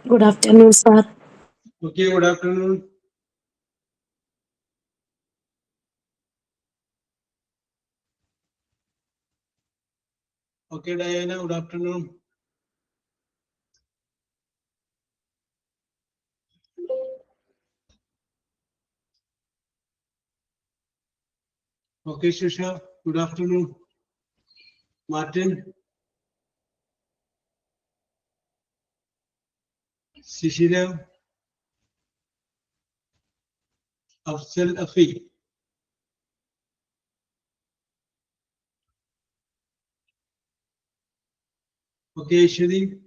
Good afternoon, sir. Okay, good afternoon. Okay, Diana, good afternoon. Okay, Shusha, good afternoon. Martin, Shishira, Afzal Afi. Okay, Shri.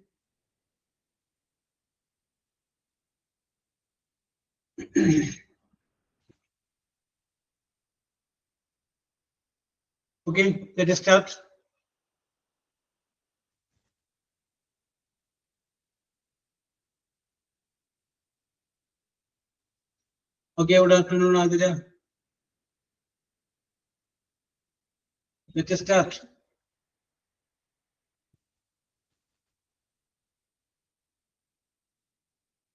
Okay, let us start. Okay, good afternoon, Adira. Let us start.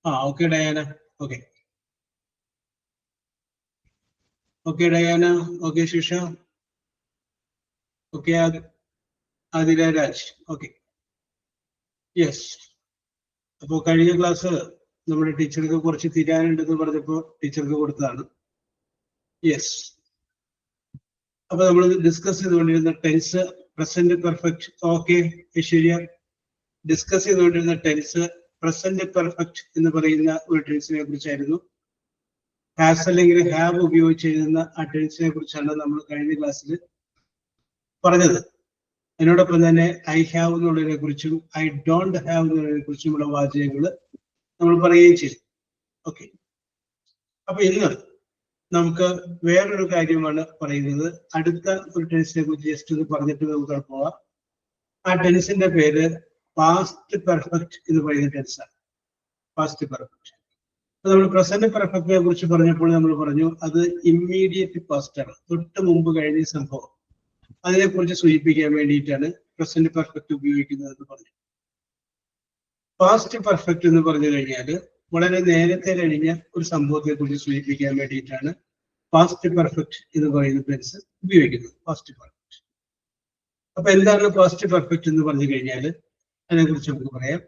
Okay, Diana. Okay. Okay, Diana. Okay, Shusha. Okay, Adira Raj. Okay. Yes. അപ്പോൾ കഴിഞ്ഞ class നമ്മുടെ ടീച്ചർക്ക് കുറച്ച് തിരാനുണ്ടെന്ന് പറഞ്ഞപ്പോൾ ടീച്ചർക്ക് കൊടുത്തതാണ്. Yes. അപ്പൊ നമ്മൾ ഡിസ്കസ് ചെയ്തുകൊണ്ടിരുന്ന tense present perfect. Okay, Aishwarya. Discuss ചെയ്തുകൊണ്ടിരുന്ന ടെൻസ് പ്രസന്റ് പെർഫെക്റ്റ് എന്ന് പറയുന്ന ഒരു ടെൻസിനെ കുറിച്ചായിരുന്നു. ഹാസ് അല്ലെങ്കിൽ ഹാവ് ഉപയോഗിച്ച് എഴുതുന്ന ആ ടെൻസിനെ കുറിച്ചാണ് നമ്മൾ കഴിഞ്ഞ ക്ലാസ്സിൽ പറഞ്ഞത്. അതിനോടൊപ്പം തന്നെ ഐ ഹാവ് എന്നുള്ളതിനെ കുറിച്ചും ഐ ഡോണ്ട് ഹാവ് എന്നുള്ളതിനെ കുറിച്ചുമുള്ള വാചകങ്ങൾ നമ്മൾ പറയുകയും ചെയ്തു. ഓക്കെ, അപ്പൊ ഇന്ന് നമുക്ക് വേറൊരു കാര്യമാണ് പറയുന്നത്. അടുത്ത ഒരു ടെൻസിനെ കുറിച്ച് ജസ്റ്റ് ഒന്ന് പറഞ്ഞിട്ട് നമുക്ക് പോവാം. ആ ടെൻസിന്റെ പേര് പാസ്റ്റ് പെർഫെക്റ്റ് എന്ന് പറയുന്ന ടെൻസാണ്. Past perfect. നമ്മൾ പ്രസന്റ് പെർഫെക്റ്റിനെ കുറിച്ച് പറഞ്ഞപ്പോൾ നമ്മൾ പറഞ്ഞു അത് ഇമ്മീഡിയറ്റ് പാസ്റ്റ് ആണ്, തൊട്ട് മുമ്പ് കഴിഞ്ഞ സംഭവം. അതിനെക്കുറിച്ച് സൂചിപ്പിക്കാൻ വേണ്ടിയിട്ടാണ് പ്രസന്റ് പെർഫെക്റ്റ് ഉപയോഗിക്കുന്നത് എന്ന് പറഞ്ഞു. പാസ്റ്റ് പെർഫെക്റ്റ് എന്ന് പറഞ്ഞു കഴിഞ്ഞാൽ വളരെ നേരത്തെ കഴിഞ്ഞ ഒരു സംഭവത്തെ കുറിച്ച് സൂചിപ്പിക്കാൻ വേണ്ടിയിട്ടാണ് പാസ്റ്റ് പെർഫെക്റ്റ് എന്ന് പറയുന്ന ടെൻസ് ഉപയോഗിക്കുന്നത്. Past perfect. അപ്പൊ എന്താണ് പാസ്റ്റ് പെർഫെക്റ്റ് എന്ന് പറഞ്ഞു കഴിഞ്ഞാൽ അതിനെക്കുറിച്ച് നമുക്ക് പറയാം.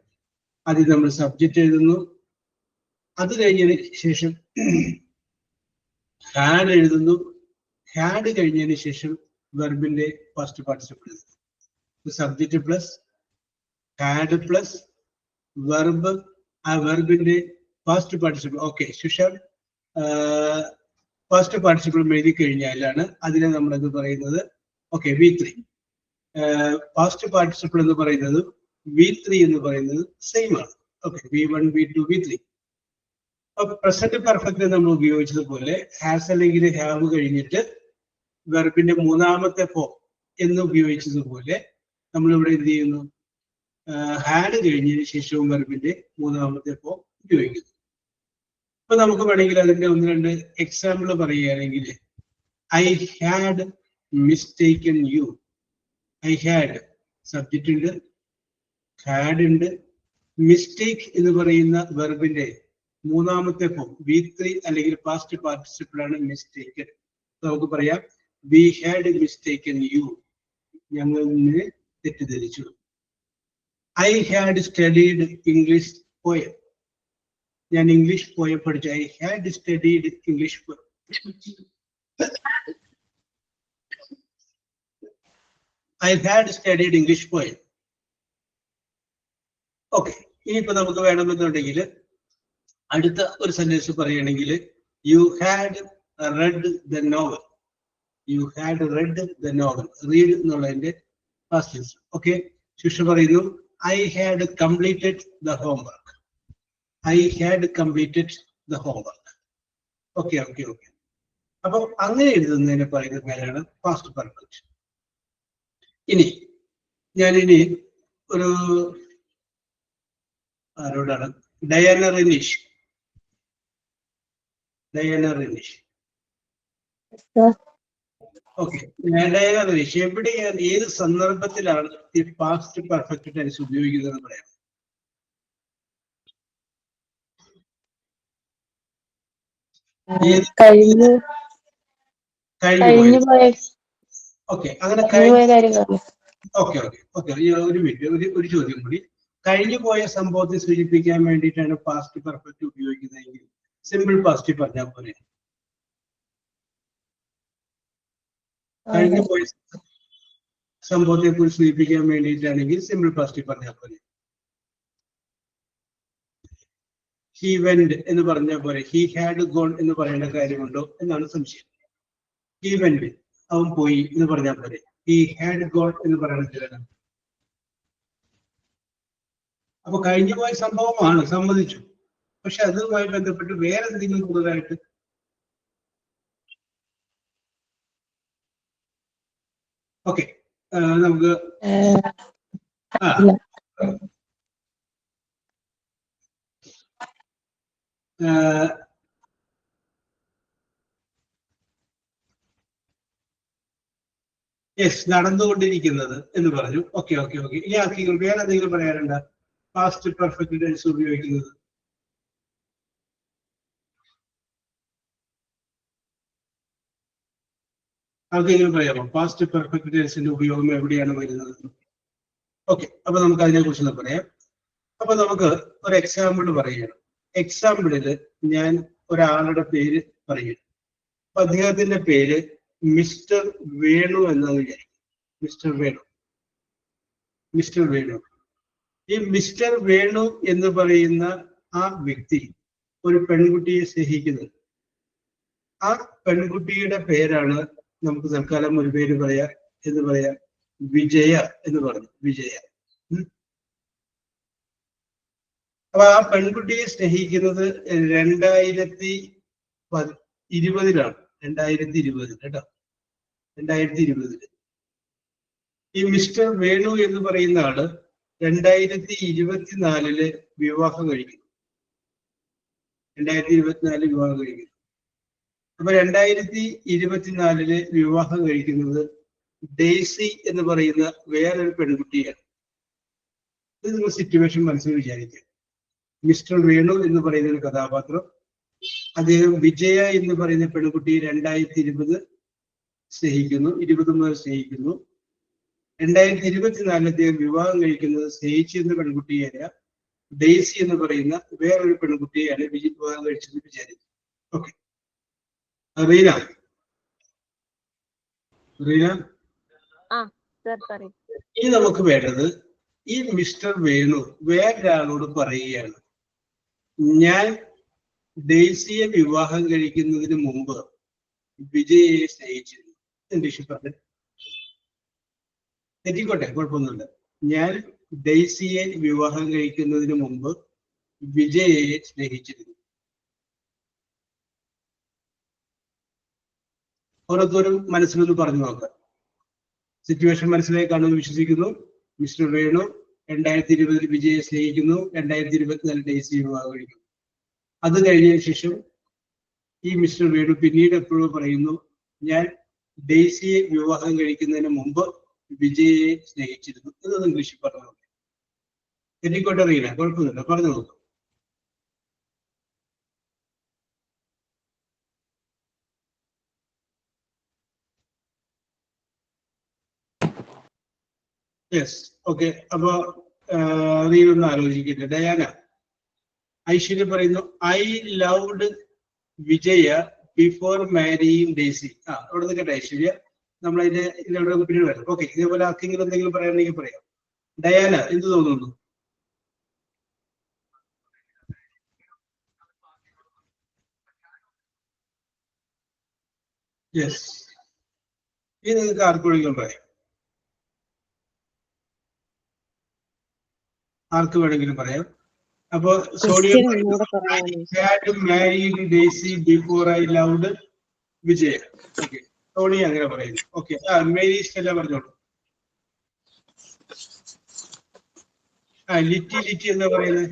ആദ്യം നമ്മൾ സബ്ജക്റ്റ് എഴുതുന്നു, അത് കഴിഞ്ഞതിന് ശേഷം ഹാഡ് എഴുതുന്നു, ഹാഡ് കഴിഞ്ഞതിന് ശേഷം വെർബിന്റെ ഫസ്റ്റ് പാർട്ടിസിപ്പിൾ എഴുതുന്നു. Subject plus had plus verb, ആ വെർബിന്റെ ഫസ്റ്റ് പാർട്ടിസിപ്പിൾ. ഓക്കെ, ശുഷർ ഫസ്റ്റ് പാർട്ടിസിപ്പിൾ എഴുതി കഴിഞ്ഞാലാണ് അതിനെ നമ്മളെന്ന് പറയുന്നത്. Okay, V3. ഫസ്റ്റ് പാർട്ടിസിപ്പിൾ എന്ന് പറയുന്നത് V3 എന്ന് പറയുന്നത് സെയിം ആണ്. Okay, V1, V2, V3. അപ്പൊ പ്രസന്റ് പെർഫെക്റ്റ് നമ്മൾ ഉപയോഗിച്ചതുപോലെ ഹാസ് അല്ലെങ്കിൽ ഹാവ് കഴിഞ്ഞിട്ട് വെർബിന്റെ മൂന്നാമത്തെ ഫോം എന്ന് ഉപയോഗിച്ചതുപോലെ നമ്മൾ ഇവിടെ എന്ത് ചെയ്യുന്നു, ഹാഡ് കഴിഞ്ഞതിന് ശേഷവും വെർബിന്റെ മൂന്നാമത്തെ ഫോം ഉപയോഗിക്കുന്നു. അപ്പൊ നമുക്ക് വേണമെങ്കിൽ അതിന്റെ ഒന്ന് രണ്ട് എക്സാമ്പിൾ പറയുകയാണെങ്കിൽ I had mistaken you. I had subject ഉണ്ട്, ഹാഡ് ഉണ്ട്, മിസ്റ്റേക്ക് എന്ന് പറയുന്ന വെർബിന്റെ മൂന്നാമത്തെ ഫോം V3 അല്ലെങ്കിൽ പാസ്റ്റ് പാർട്ടിസിപ്പിൾ ആണ് മിസ്റ്റേക്കൻ. നമുക്ക് പറയാം വി ഹാഡ് മിസ്റ്റേക്കൻ യു, ഞങ്ങൾ നിന്നെ തെറ്റിദ്ധരിച്ചു. I had studied English poem. ഞാൻ ഇംഗ്ലീഷ് പോയം പഠിച്ചു. I had studied English poem. I had studied English poem. Okay, ഇനിയിപ്പോ നമുക്ക് വേണമെന്നുണ്ടെങ്കിൽ അടുത്ത ഒരു സെന്റൻസ് പറയുകയാണെങ്കിൽ you had red the novel. You had red the novel. Read എന്നുള്ളതിന്റെ ഫാസ്റ്റ് ടെൻസ്. ഓക്കെ, ശിക്ഷ പറയുന്നു I had completed the homework. I had completed the homework. Okay okay okay. അപ്പൊ അങ്ങനെ എഴുതുന്നതിന് പറയുന്ന പേരാണ് പാസ്റ്റ് പെർഫെക്റ്റ്. ഇനി ഞാനിനി ഒരു ആരോടാണ്, Diana Rineesh. Diana Rineesh. Okay, Diana Rineesh, എവിടെയാണ് ഏത് സന്ദർഭത്തിലാണ് ഈ പാസ്റ്റ് പെർഫെക്റ്റ് ടെൻസ് ഉപയോഗിക്കുന്നത് പറയാം? കഴിഞ്ഞു പോയ ഓക്കെ, അങ്ങനെ ഓക്കെ ഓക്കെ ഓക്കെ ഒരു മിനിറ്റ്, ഒരു ചോദ്യം കൂടി. കഴിഞ്ഞു പോയ സംഭവത്തെ സൂചിപ്പിക്കാൻ വേണ്ടിയിട്ടാണ് പാസ്റ്റ് പെർഫെക്റ്റ് ഉപയോഗിക്കുന്നതെങ്കിൽ സിമ്പിൾ പാസ്റ്റ് പറഞ്ഞാൽ പോലെ. കഴിഞ്ഞു പോയ സംഭവത്തെ കുറിച്ച് സൂചിപ്പിക്കാൻ വേണ്ടിയിട്ടാണെങ്കിൽ സിമ്പിൾ പാസ്റ്റ് പറഞ്ഞാൽ പോലെ. ഹി വെന്റ് എന്ന് പറഞ്ഞാൽ പോലെ ഹി ഹാഡ് ഗോൺ എന്ന് പറയേണ്ട കാര്യമുണ്ടോ എന്നാണ് സംശയം. ഹി വെന്റ്, അവൻ പോയി എന്ന് പറഞ്ഞാൽ പോലെ ഹി ഹാഡ് ഗോൺ എന്ന് പറയണ. അപ്പൊ കഴിഞ്ഞു പോയ സംഭവമാണ്, സമ്മതിച്ചു. പക്ഷെ അതുമായി ബന്ധപ്പെട്ട് വേറെ എന്തെങ്കിലും കൂടുതലായിട്ട് ഓക്കെ നമുക്ക് യെസ്, നടന്നുകൊണ്ടിരിക്കുന്നത് എന്ന് പറഞ്ഞു. ഓക്കെ ഓക്കെ ഓക്കെ ഇനി ആർക്കെങ്കിലും വേറെ എന്തെങ്കിലും പറയാനുണ്ടോ പാസ്റ്റ് പെർഫെക്റ്റ് ടെൻസ് ഉപയോഗിക്കുന്നത്? ആർക്കെങ്കിലും പറയാമോ പാസ്റ്റ് പെർഫെക്റ്റ് ടെൻസിന്റെ ഉപയോഗം എവിടെയാണ് വരുന്നത്? ഓക്കെ, അപ്പൊ നമുക്ക് അതിനെ കുറിച്ച് പറയാം. അപ്പൊ നമുക്ക് ഒരു എക്സാമ്പിൾ പറയുകയാണ്. എക്സാമ്പിളില് ഞാൻ ഒരാളുടെ പേര് പറയുന്നു. അപ്പൊ അദ്ദേഹത്തിന്റെ പേര് മിസ്റ്റർ വേണു എന്നാണ് വിചാരിക്കും. മിസ്റ്റർ വേണു. ഈ മിസ്റ്റർ വേണു എന്ന് പറയുന്ന ആ വ്യക്തി ഒരു പെൺകുട്ടിയെ സ്നേഹിക്കുന്നത്. ആ പെൺകുട്ടിയുടെ പേരാണ് നമുക്ക് തൽക്കാലം ഒരു പേര് പറയാം, എന്ന് പറയാം വിജയ എന്ന് പറഞ്ഞു. വിജയ. അപ്പൊ ആ പെൺകുട്ടിയെ സ്നേഹിക്കുന്നത് 2020-ലാണ്. 2020 കേട്ടോ, 2020. ഈ മിസ്റ്റർ വേണു എന്ന് പറയുന്ന ആള് 2024 വിവാഹം കഴിക്കുന്നു. 2024 വിവാഹം കഴിക്കുന്നു. അപ്പൊ 2024 വിവാഹം കഴിക്കുന്നത് ഡെയ്സി എന്ന് പറയുന്ന വേറൊരു പെൺകുട്ടിയാണ്. ഇത് നിങ്ങൾ സിറ്റുവേഷൻ മനസ്സിൽ വിചാരിക്കുക. മിസ്റ്റർ വേണു എന്ന് പറയുന്ന ഒരു കഥാപാത്രം, അദ്ദേഹം വിജയ എന്ന് പറയുന്ന പെൺകുട്ടിയെ 2020 സ്നേഹിക്കുന്നു, 20 മുതൽ സ്നേഹിക്കുന്നു. 2024 അദ്ദേഹം വിവാഹം കഴിക്കുന്നത് സ്നേഹിച്ചു എന്ന പെൺകുട്ടിയല്ല, ഡെയ്സി എന്ന് പറയുന്ന വേറൊരു പെൺകുട്ടിയെയാണ് വിവാഹം കഴിച്ചത് വിചാരിക്കും. ഓക്കെ, റീന ഇനി നമുക്ക് വേണ്ടത് ഈ മിസ്റ്റർ വേണു വേറൊരാളോട് പറയുകയാണ്, ഞാൻ ഡെയ്സിയെ വിവാഹം കഴിക്കുന്നതിന് മുമ്പ് വിജയയെ സ്നേഹിച്ചിരുന്നു. ഇംഗ്ലീഷിൽ പറഞ്ഞു തെറ്റിക്കോട്ടെ, കുഴപ്പമൊന്നുമില്ല. ഞാൻ ഡെയ്സിയെ വിവാഹം കഴിക്കുന്നതിന് മുമ്പ് വിജയയെ സ്നേഹിച്ചിരുന്നു. ഓരോരുത്തരും മനസ്സിലൊന്ന് പറഞ്ഞു നോക്കാം. സിറ്റുവേഷൻ മനസ്സിലായി കാണുമെന്ന് വിശ്വസിക്കുന്നു. മിസ്റ്റർ വേണു 2020 വിജയെ സ്നേഹിക്കുന്നു, 2024 ഡെയ്സിയെ വിവാഹം കഴിക്കുന്നു. അത് കഴിഞ്ഞതിന് ശേഷം ഈ മിസ്റ്റർ വേണു പിന്നീട് എപ്പോഴും പറയുന്നു, ഞാൻ ഡെയ്സിയെ വിവാഹം കഴിക്കുന്നതിന് മുമ്പ് വിജയെ സ്നേഹിച്ചിരുന്നു. എന്നത് ഇംഗ്ലീഷിൽ പറഞ്ഞു. തെറ്റിക്കോട്ടെ അറിയില്ല, കുഴപ്പമൊന്നുമില്ല, പറഞ്ഞു നോക്കും. Yes, okay. അപ്പൊ നീയൊന്ന് ആലോചിക്കട്ടെ. ഡയാന, ഐശ്വര്യ പറയുന്നു I loved Vijaya before marrying Daisy. അവിടെ നിൽക്കട്ടെ ഐശ്വര്യ, നമ്മളതിന്റെ ഇതിലൂടെ പിന്നീട് വരാം. ഓക്കെ, ഇതേപോലെ ആർക്കെങ്കിലും എന്തെങ്കിലും പറയാനെങ്കിൽ പറയാം. ഡയാന, എന്ത് തോന്നുന്നു? യെസ്, ഇത് നിങ്ങൾക്ക് ആർക്കെങ്കിലും പറയാം, ആർക്ക് വേണമെങ്കിലും പറയാം. അപ്പൊ Sonia married Daisy before I loved Vijaya. Okay, Sonia അങ്ങനെ പറയുന്നു. ഓക്കെ, മേരി സ്റ്റെല്ല പറഞ്ഞോളൂ. ലിറ്റി എന്താ പറയുന്നത്?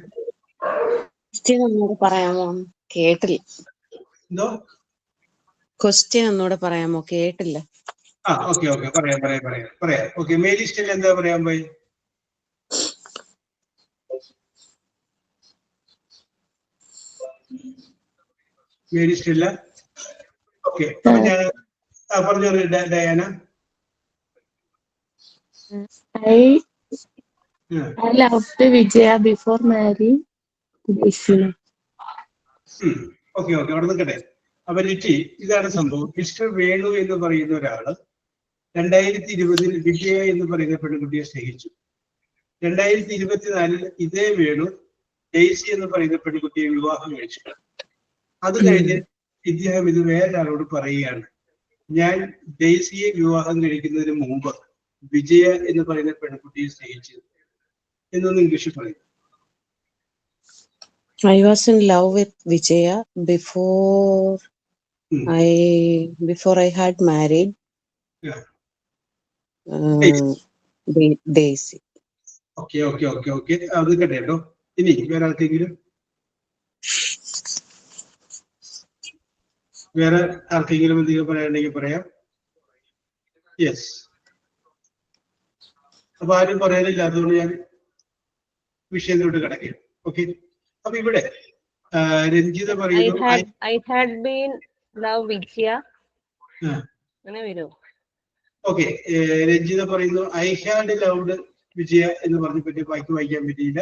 പറയാമോ? കേട്ടില്ല. എന്തോ ക്വസ്റ്റ്യൻ ഒന്നുകൂടെ പറയാമോ? കേട്ടില്ല. ഓക്കെ ഓക്കെ, പറയാം. ഓക്കെ, മേരി സ്റ്റെല്ല എന്താ പറയാൻ പോയി? മേരി സ്റ്റെല്ല ഓക്കെ, അപ്പൊ ഞാൻ പറഞ്ഞോളൂ Diana. I loved Vijaya before marrying Daisy. Okay okay, അവിടെ നിൽക്കട്ടെ. അപ്പൊ ലിറ്റി, ഇതാണ് സംഭവം. മിസ്റ്റർ വേണു എന്ന് പറയുന്ന ഒരാള് 2020 വിജയ എന്ന് പറയുന്ന പെൺകുട്ടിയെ സ്നേഹിച്ചു. 2024 ഇതേ വേണു ഡെയ്സി എന്ന് പറയുന്ന പെൺകുട്ടിയെ വിവാഹം കഴിച്ചു. അത് കഴിഞ്ഞ് ഇദ്ദേഹം ഇത് വേറൊരാളോട് പറയുകയാണ്, ഞാൻ ഡെയ്സിയെ വിവാഹം കഴിക്കുന്നതിന് മുമ്പ് വിജയ എന്ന് പറയുന്ന പെൺകുട്ടിയെ സ്നേഹിച്ചു എന്നൊന്ന് ഇംഗ്ലീഷിൽ പറയും. I was in love with Vijaya before I had married Daisy. Okay okay okay okay, അത് കേട്ടോ. ഇനി വേറെ ആർക്കെങ്കിലും എന്തെങ്കിലും പറയാനുണ്ടെങ്കിൽ പറയാം. യെസ്, അപ്പൊ ആരും പറയാനില്ല, അതുകൊണ്ട് ഞാൻ വിഷയത്തിലോട്ട് കിടക്കുകയാണ്. ഓക്കെ, അപ്പൊ ഇവിടെ രഞ്ജിത പറയുന്നു I had been love Vijaya. അങ്ങനെ വരൂ. ഓക്കെ, രഞ്ജിത പറയുന്നു ഐ ഹാഡ് ലവ്ഡ് വിജയ എന്ന് പറഞ്ഞ പറ്റി വായിക്കാൻ പറ്റിയില്ല.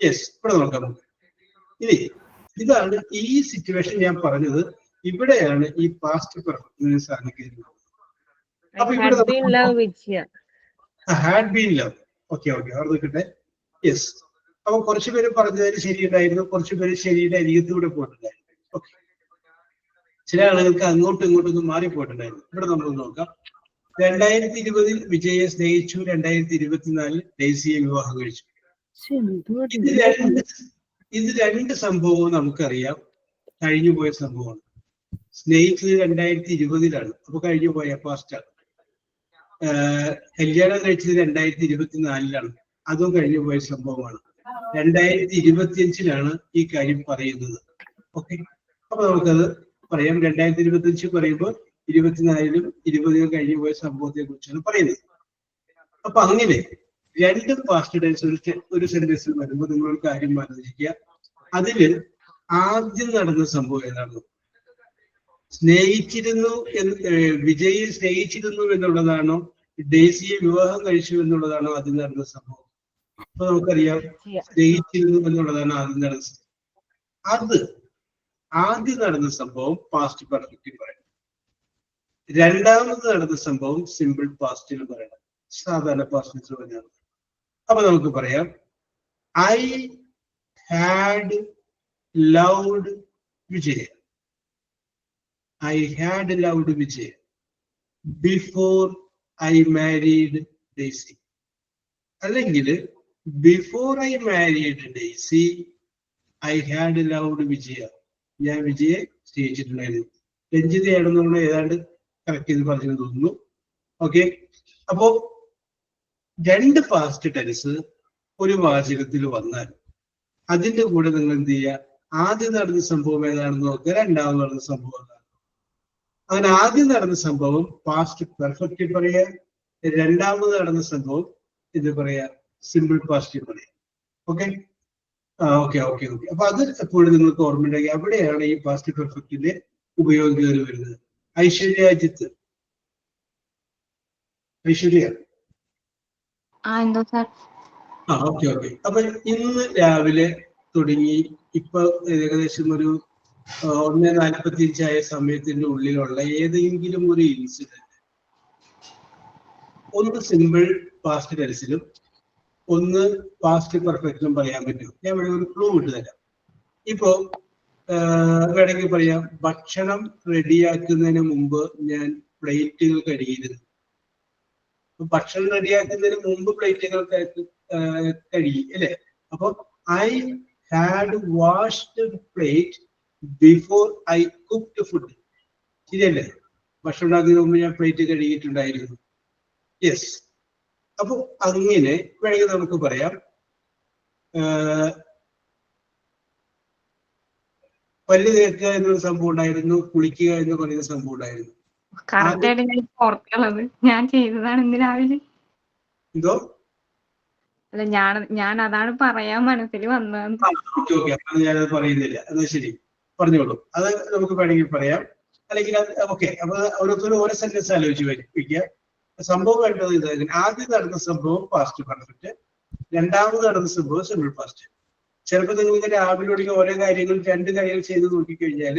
യെസ്, ഇവിടെ നോക്കാം. ഇനി ഇതാണ് ഈ സിറ്റുവേഷൻ ഞാൻ പറഞ്ഞത്. ഇവിടെയാണ് ഈ പാസ്റ്റ് പെർഫെക്റ്റ്നെസ് അനുകരിക്കുന്നത്. അപ്പൊ ഇവിടെ had been love. Okay okay, അവിടെ നിൽക്കട്ടെ. യെസ്, അപ്പൊ കുറച്ചു പേര് പറഞ്ഞതിന് ശരിയുണ്ടായിരുന്നു, കുറച്ചു പേര് ശരിയുടെ അരികത്തൂടെ പോയിട്ടുണ്ടായിരുന്നു. ഓക്കെ, ചില ആളുകൾക്ക് അങ്ങോട്ടും ഇങ്ങോട്ടും മാറിപ്പോയിട്ടുണ്ടായിരുന്നു. ഇവിടെ നമ്മൾ നോക്കാം. 2020 വിജയെ സ്നേഹിച്ചു, 2024 ഡെയ്സിയെ വിവാഹം കഴിച്ചു. ഇത് രണ്ട് സംഭവവും നമുക്കറിയാം, കഴിഞ്ഞുപോയ സംഭവമാണ്. സ്നേഹിച്ചത് 2020 അപ്പൊ കഴിഞ്ഞുപോയ പാസ്റ്റാണ്. കല്യാണം കഴിച്ചത് 2024 അതും കഴിഞ്ഞുപോയ സംഭവമാണ്. 2025 ഈ കാര്യം പറയുന്നത്. ഓക്കെ, അപ്പൊ നമുക്കത് പറയാം. 2025 പറയുമ്പോൾ 24 20 കഴിഞ്ഞുപോയ സംഭവത്തെ കുറിച്ചാണ് പറയുന്നത്. അപ്പൊ അങ്ങനെ രണ്ട് പാസ്റ്റ് ടെൻസ് ഒരു സെന്റൻസിൽ വരുമ്പോൾ നിങ്ങളൊരു കാര്യം ആലോചിക്കുക. അതില് ആദ്യം നടന്ന സംഭവം ഏതാണ്? സ്നേഹിച്ചിരുന്നു വിജയെ സ്നേഹിച്ചിരുന്നു എന്നുള്ളതാണോ, ഡെയ്സിയെ വിവാഹം കഴിച്ചു എന്നുള്ളതാണോ ആദ്യം നടന്ന സംഭവം? അപ്പൊ നമുക്കറിയാം, സ്നേഹിച്ചിരുന്നു എന്നുള്ളതാണ് ആദ്യം നടന്ന സംഭവം. അത് ആദ്യം നടന്ന സംഭവം പാസ്റ്റ് പെർഫെക്റ്റിൽ പറയണം. രണ്ടാമത് നടന്ന സംഭവം സിമ്പിൾ പാസ്റ്റിൽ പറയണം, സാധാരണ പാസ്റ്റിൽ പറഞ്ഞാൽ. അപ്പൊ നമുക്ക് പറയാം, I had loved Vijaya. I had loved Vijay before I married Daisy. അല്ലെങ്കിൽ before I married Daisy, I had loved Vijaya. ഞാൻ വിജയെ സ്നേഹിച്ചിട്ടുണ്ടായിരുന്നു. രഞ്ജിതയാണെന്നുള്ള ഏതാണ്ട് കറക്റ്റ് ചെയ്ത് പറഞ്ഞു തോന്നുന്നു. ഓക്കെ, അപ്പോ രണ്ട് പാസ്റ്റ് ടെൻസ് ഒരു വാചകത്തിൽ വന്നാൽ അതിന്റെ കൂടെ നിങ്ങൾ എന്ത് ചെയ്യുക? ആദ്യം നടന്ന സംഭവം ഏതാണെന്ന് നോക്കുക, രണ്ടാമത് നടന്ന സംഭവം ഏതാണ്. അങ്ങനെ ആദ്യം നടന്ന സംഭവം പാസ്റ്റ് പെർഫെക്റ്റ് പറയാ, രണ്ടാമത് നടന്ന സംഭവം ഇത് പറയാ സിമ്പിൾ പാസ്റ്റ് പറയാ. ഓക്കെ ഓക്കെ ഓക്കെ ഓക്കെ, അപ്പൊ അത് എപ്പോഴും നിങ്ങൾക്ക് ഓർമ്മയുണ്ടെങ്കിൽ അവിടെയാണ് ഈ പാസ്റ്റ് പെർഫെക്റ്റിന്റെ ഉപയോഗം കയറി വരുന്നത്. ഐശ്വര്യാജിത്ത്, ഐശ്വര്യ. ഓക്കെ ഓക്കെ, അപ്പൊ ഇന്ന് രാവിലെ തുടങ്ങി ഇപ്പൊ ഏകദേശം ഒരു 1:45 സമയത്തിന്റെ ഉള്ളിലുള്ള ഏതെങ്കിലും ഒരു ഇൻസിഡന്റ് ഒന്ന് സിമ്പിൾ പാസ്റ്റ് ടെൻസിലും ഒന്ന് പാസ്റ്റ് പെർഫെക്റ്റിലും പറയാൻ പറ്റും. ഞാൻ ഇവിടെ ഒരു ക്ലൂ ഇട്ട് തരാം. ഇപ്പോ വേണമെങ്കിൽ പറയാം, ഭക്ഷണം റെഡിയാക്കുന്നതിന് മുമ്പ് ഞാൻ പ്ലേറ്റുകൾ കഴുകിയിരുന്നു. ഭക്ഷണം റെഡിയാക്കുന്നതിന് മുമ്പ് പ്ലേറ്റുകൾ കഴുകി അല്ലെ? അപ്പൊ I had washed plate before I cooked food. ശരിയല്ലേ? ഭക്ഷണം ഉണ്ടാക്കുന്നതിന് മുമ്പ് ഞാൻ പ്ലേറ്റ് കഴുകിയിട്ടുണ്ടായിരുന്നു. യെസ്, അപ്പൊ അങ്ങനെ വേണമെങ്കിൽ നമുക്ക് പറയാം, പല്ല് തേക്കുക എന്നൊരു സംഭവം ഉണ്ടായിരുന്നു, കുളിക്കുക എന്ന് പറയുന്ന സംഭവം ഉണ്ടായിരുന്നു. ഞാൻ ചെയ്തതാണ് ഇന്ന് രാവിലെ. എന്തോ? അല്ല, ഞാൻ അതാണ് പറയാൻ മനസ്സിൽ വന്നത്. ഞാനത് പറയുന്നില്ല. എന്നാ ശരി, പറഞ്ഞോളൂ. അത് നമുക്ക് വേണമെങ്കിൽ പറയാം. അല്ലെങ്കിൽ ഓക്കെ. അപ്പൊ ഓരോരുത്തരും ഓരോ സെന്റൻസ് ആലോചിച്ച് വയ്ക്കുക. സംഭവം വേണ്ടത് ഇത്. ആദ്യം നടന്ന സംഭവം പാസ്റ്റ് പെർഫെക്റ്റ്, രണ്ടാമത് നടന്ന സംഭവം സിമ്പിൾ പാസ്റ്റ്. ചിലപ്പോൾ നിങ്ങൾക്ക് രാവിലെ ഓരോ കാര്യങ്ങൾ 2 കാര്യങ്ങൾ ചെയ്ത് നോക്കിക്കഴിഞ്ഞാൽ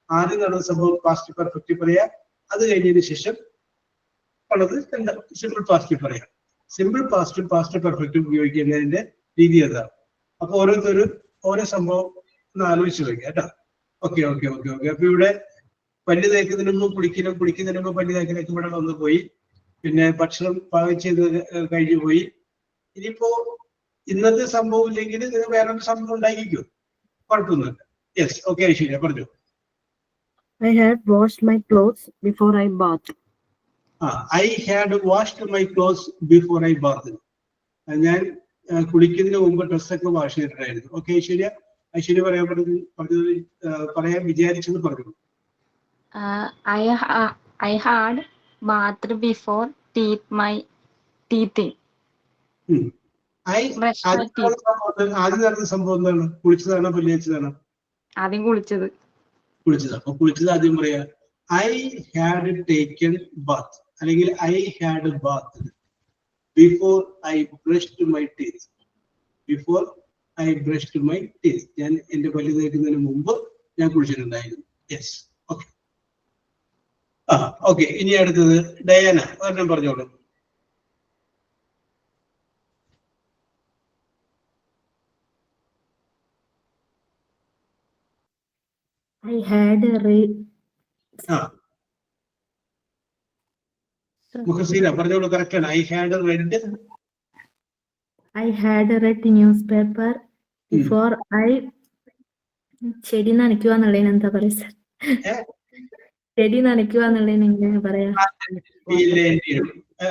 ആദ്യം നടന്ന സംഭവം പാസ്റ്റ് പെർഫെക്റ്റ് പറയാം, അത് കഴിഞ്ഞതിന് ശേഷം ഉള്ളത് സിമ്പിൾ പാസ്റ്റ് പറയാം. സിമ്പിൾ പാസ്റ്റും പാസ്റ്റ് പെർഫെക്റ്റും ഉപയോഗിക്കുന്നതിന്റെ രീതി അതാണ്. അപ്പൊ ഓരോരുത്തരും ഓരോ സംഭവം ഒന്ന് ആലോചിച്ച് വയ്ക്കുക കേട്ടോ. Okay okay okay okay. അപ്പൊ ഇവിടെ പല്ല് തേക്കുന്നതിന് മുമ്പ് കുളിക്കുന്നതിന് മുമ്പ് പല്ല് തേക്കലൊക്കെ ഇവിടെ വന്നു പോയി. പിന്നെ ഭക്ഷണം പാകം ചെയ്ത് കഴിഞ്ഞു പോയി. ഇനിയിപ്പോ ഇന്നത്തെ സംഭവം ഇല്ലെങ്കിൽ നിങ്ങൾ വേറൊരു സംഭവം ഉണ്ടായിരിക്കും, കുഴപ്പമൊന്നുമില്ല. യെസ്, ഓക്കെ ഐശ്വര്യ പറഞ്ഞു. I had washed my clothes before I bathed. I had washed my clothes before I bathed. ഞാൻ കുളിക്കുന്നതിന് മുമ്പ് ഡ്രസ്സൊക്കെ വാഷ് ചെയ്തിട്ടായിരുന്നു. ഓക്കെ ഐശ്വര്യ, ഐശ്വര്യ പറയാൻ വിചാരിച്ചെന്ന് പറഞ്ഞു. I had bathed before my teething. ആദ്യം നടന്ന സംഭവം എന്താണ്? കുളിച്ചതാണോ പല്ല് തേച്ചതാണോ? ആദ്യം കുളിച്ചത്. അപ്പൊ കുളിച്ചത് ആദ്യം പറയാ I had taken bath അല്ലെങ്കിൽ I had bathed before I brushed my teeth. Before I brushed my teeth. ഞാൻ എന്റെ പല്ല് തേക്കുന്നതിന് മുമ്പ് ഞാൻ കുളിച്ചിട്ടുണ്ടായിരുന്നു. Yes, okay. ഓക്കെ. ഇനി അടുത്തത് ഡയാന, ഒരെണ്ണം പറഞ്ഞോളൂ. I had read. മുഹസീന പറഞ്ഞോളൂ, കറക്റ്റ് ആണ്. I had read newspaper before I ചെടി നനയ്ക്കുക എന്നുള്ളതിന് എന്താ പറയാ സർ? ചെടി നനയ്ക്കുക എന്നുള്ളതിന് എങ്ങനെ പറയാ?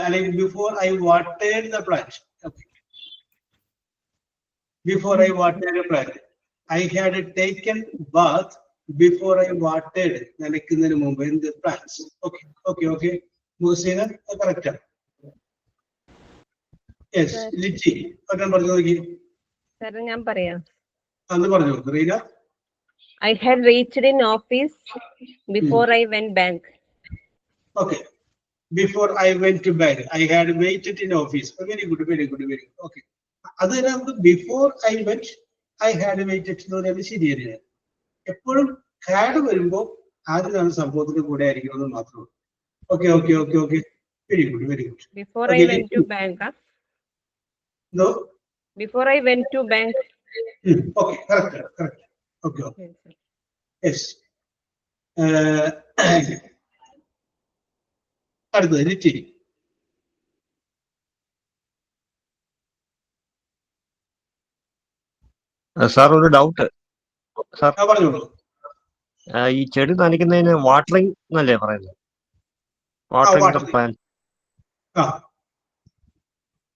അല്ലെങ്കിൽ before I watered the plant. Before I watered the plant. I had taken bath before I watered. നനയ്ക്കുന്നതിന് മുമ്പ് in the plants. Okay, okay, okay. Muhsina correct ആണ്. യെസ്, ലിച്ചി ഒരെണ്ണം പറഞ്ഞു നോക്കി. സർ ഞാൻ പറയാം. അന്ന് പറഞ്ഞു Reena. I had reached in office before I went bank. Okay. Before I went to bank. I had waited in office. Very good, very good, very good. Okay. അത് നമുക്ക് before I went, I had waited എന്ന് പറയുന്നത് ശരിയല്ല. എപ്പോഴും had വരുമ്പോ ആദ്യം സംഭവത്തിന്റെ കൂടെ ആയിരിക്കണമെന്ന് മാത്രമേ. Okay okay okay okay. Very good, very good. Before I went to bank. No? Before I went to bank. Okay, correct, correct. Okay, okay. Yes. അടുത്തത് ലിറ്റി. സാർ ഒരു ഡൗട്ട്. സാർ പറഞ്ഞോളൂ. ഈ ചെടി നനയ്ക്കുന്നതിന് വാട്ടറിംഗ് എന്നല്ലേ പറയുന്നത്? Watering plant.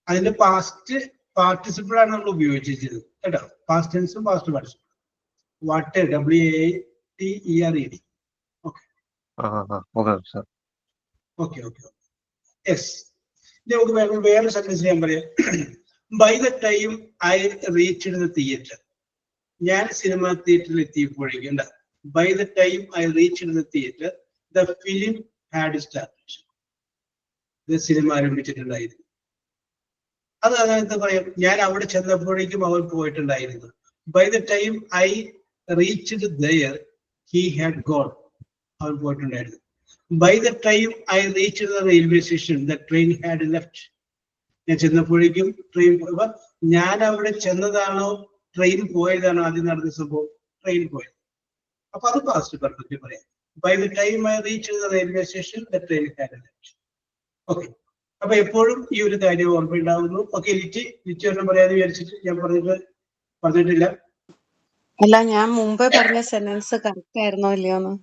അതിന്റെ past participle ആണ് നമ്മൾ ഉപയോഗിച്ചത് കേട്ടോ. പാസ്റ്റ് ടെൻസും past participle. Water, WATERED. Okay okay okay. Yes. നമുക്ക് വേറെ സെന്റൻസ് ഞാൻ പറയാം. By the time I reached the theatre. ഞാൻ സിനിമ തിയേറ്ററിൽ എത്തിയപ്പോഴേക്കും by the time I reached the theatre the film had started. Cinema ആരംഭിച്ചിട്ടുണ്ടായിരുന്നു. അത് അങ്ങനത്തെ പറയാം. ഞാൻ അവിടെ ചെന്നപ്പോഴേക്കും അവൻ പോയിട്ടുണ്ടായിരുന്നു. By the time I reached there he had gone. അവൻ പോയിട്ടുണ്ടായിരുന്നു. By the time I reached the railway station the train had left. ഞാൻ ചെന്നപ്പോഴേക്കും ട്രെയിൻ. ഞാൻ അവിടെ ചെന്നതാണോ ട്രെയിൻ പോയതാണോ ആദ്യം നടന്ന സംഭവം? ട്രെയിൻ പോയത്. അപ്പൊ അത് പാസ്റ്റ് പെർഫെക്റ്റ് പറയാം. By the time I reached the railway station the train had left. Okay. അപ്പൊ എപ്പോഴും ഈ ഒരു കാര്യം ഓർമ്മയുണ്ടാവുന്നു. ഓക്കെ, ലിറ്റി ഒന്നും പറയാതെ വിചാരിച്ചിട്ട് ഞാൻ പറഞ്ഞിട്ടില്ല. അല്ല, ഞാൻ മുമ്പേ പറഞ്ഞ സെന്റൻസ് കറക്റ്റ് ആയിരുന്നോ ഇല്ലയോന്ന്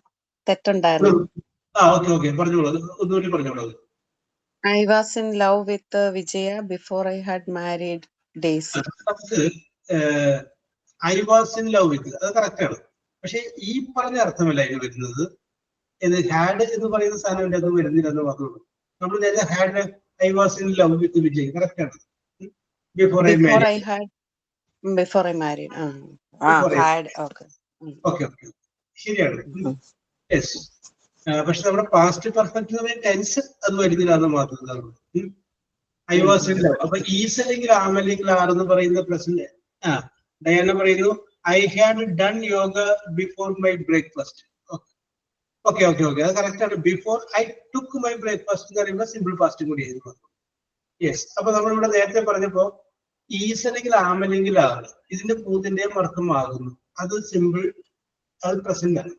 തെറ്റുണ്ടായിരുന്നു. ഓക്കെ ഓക്കെ, പറഞ്ഞോളൂ. ഒന്നുകൂടി പറഞ്ഞോളൂ. I was in love with Vijaya before I had married Daisy. I was in love with, അത് കറക്റ്റ് ആണ്. പക്ഷെ ഈ പറഞ്ഞ അർത്ഥമല്ല അതിന് വരുന്നത്. ഹാഡ് എന്ന് പറയുന്ന സാധനം അത് വരുന്നില്ല എന്ന് മാത്രമേ. നമ്മൾ നേരത്തെ had I was in love with Vijay. Correct ആണ്. Before I married. Had. Okay. Okay. ശരിയാണ്. യെസ്. പക്ഷെ നമ്മുടെ പാസ്റ്റ് പെർഫെക്റ്റ് ടെൻസ് അത് വരുന്നില്ലാന്ന് മാത്രം. I was in love. അപ്പൊ ഈസ് അല്ലെങ്കിൽ ആം അല്ലെങ്കിൽ ആർ എന്ന് പറയുന്ന പ്രസന്റ്. ഡയാന പറയുന്നു I had done yoga before my breakfast. Okay okay okay, അത് കറക്റ്റ് ആണ്. Before I took my breakfast എന്ന് പറയുമ്പോൾ സിമ്പിൾ പാസ്റ്റ് കൂടി ആയിരുന്നു. യെസ്. അപ്പൊ നമ്മളിവിടെ നേരത്തെ പറഞ്ഞപ്പോ ഈസ് അല്ലെങ്കിൽ ആം അല്ലെങ്കിൽ ആർ ഇതിന്റെ പൂതിന്റെയും മർക്കം ആകുന്നു. അത് സിമ്പിൾ, അത് പ്രസന്റ് ആണ്.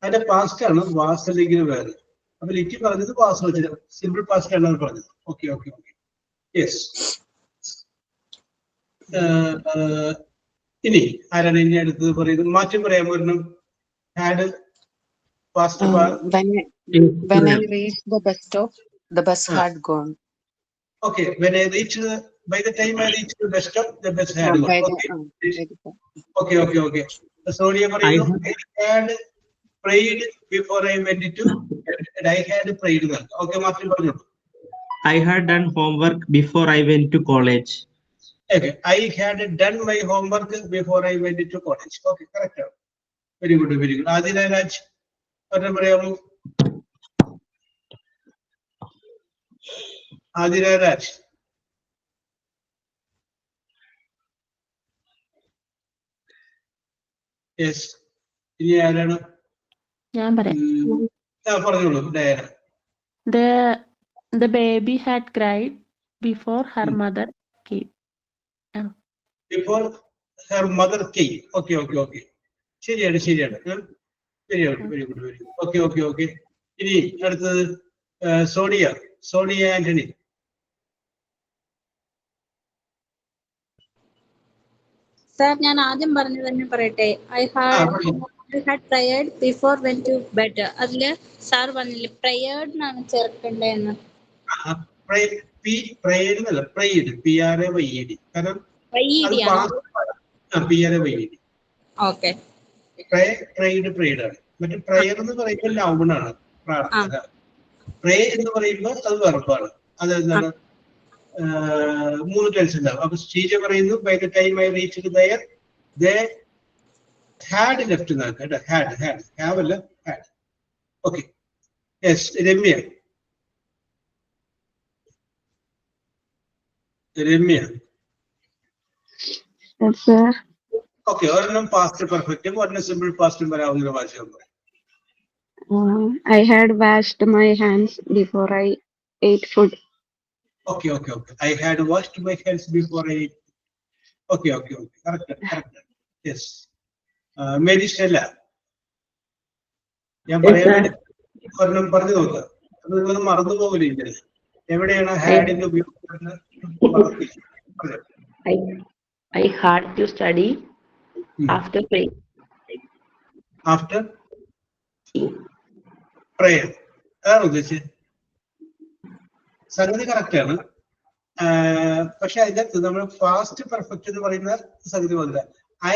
അതിന്റെ പാസ്റ്റ് ആണ് വാസ് അല്ലെങ്കിൽ വേറെ. അപ്പൊ ലിറ്റി പറഞ്ഞത് വാസ് വെച്ചിട്ട് സിമ്പിൾ പാസ്റ്റ് ആണ് പറഞ്ഞത്. Okay okay okay, yes. ഇനി ആരാണ് ഇനി അടുത്തത് പറയുന്നത്? മാറ്റം പറയാൻ ഒരെണ്ണം. Had past. When I reached the bus stop, the bus had gone. Okay, when I reached by the time I reached the bus stop, the bus had gone. Okay okay okay. Sonia പറയുന്നു I had prayed before I went to. I had prayed. Okay, മാറ്റം പറഞ്ഞു. I had done homework before I went to college. Okay, I had done my homework before I went to college. Okay, correct. Very good, very good. Adina Raj, what പറയാമോ? Adina Raj. Yes. ഇനി ആരാണ്? ഞാൻ പറയാം. പറഞ്ഞോളൂ Diana. The baby had cried before her mother came. Before her mother came. Okay okay okay. ശരിയാണ് ശരിയാണ്. Very good very good very good. Okay okay okay. ഇനി അടുത്തത് സോണിയ ആന്റണി. സാർ ഞാൻ ആദ്യം പറഞ്ഞു തന്നെ പറയട്ടെ. I had prayed before went to bed. അതില് സാർ പറഞ്ഞില്ലേ prayed എന്നാണ് ചേർക്കേണ്ടതെന്ന്. പ്രേഡ് എന്നല്ല, പ്രേഡ് PRAYED. കാരണം PRAYED. ഓക്കെ. പ്രേഡ് ആണ്. മറ്റേ പ്രയർ എന്ന് പറയുമ്പോൾ നൗൺ ആണ്, പ്രാർത്ഥന. പ്രേ എന്ന് പറയുമ്പോൾ അത് വെർബാണ്. അതെന്താണ്? 3 ടെൻസ് ഉണ്ടാവും. അപ്പൊ ശ്രീജ പറയുന്നു by the time I reached there they had left എന്നാണ് കേട്ടോ. ഹാഡ് ഹാവ് അല്ല, had. Okay, yes. Ramya. Okay, ഒരെണ്ണം പാസ്റ്റ് പെർഫെക്റ്റും ഒരെണ്ണം സിമ്പിൾ പാസ്റ്റും വരാവുന്ന ഭാഷ. I had washed my hands before I ate food. Okay okay okay. I had washed my hands before I ate. Okay okay okay, correct. Yes. Mary Stella. ഞാൻ പറയാൻ ഒരെണ്ണം പറഞ്ഞു നോക്കാം. അത് നിങ്ങളൊന്നും മറന്നു പോകില്ല. എവിടെയാണ് ഹാഡിന്റെ ഉപയോഗം? I had to study after praying. After prayer. അതാണ് ഉദ്ദേശിച്ചത്. സംഗതി കറക്റ്റ് ആണ്. പക്ഷെ അതിനകത്ത് നമ്മൾ ഫാസ്റ്റ് പെർഫെക്റ്റ് എന്ന് പറയുന്ന സംഗതി വന്നില്ല.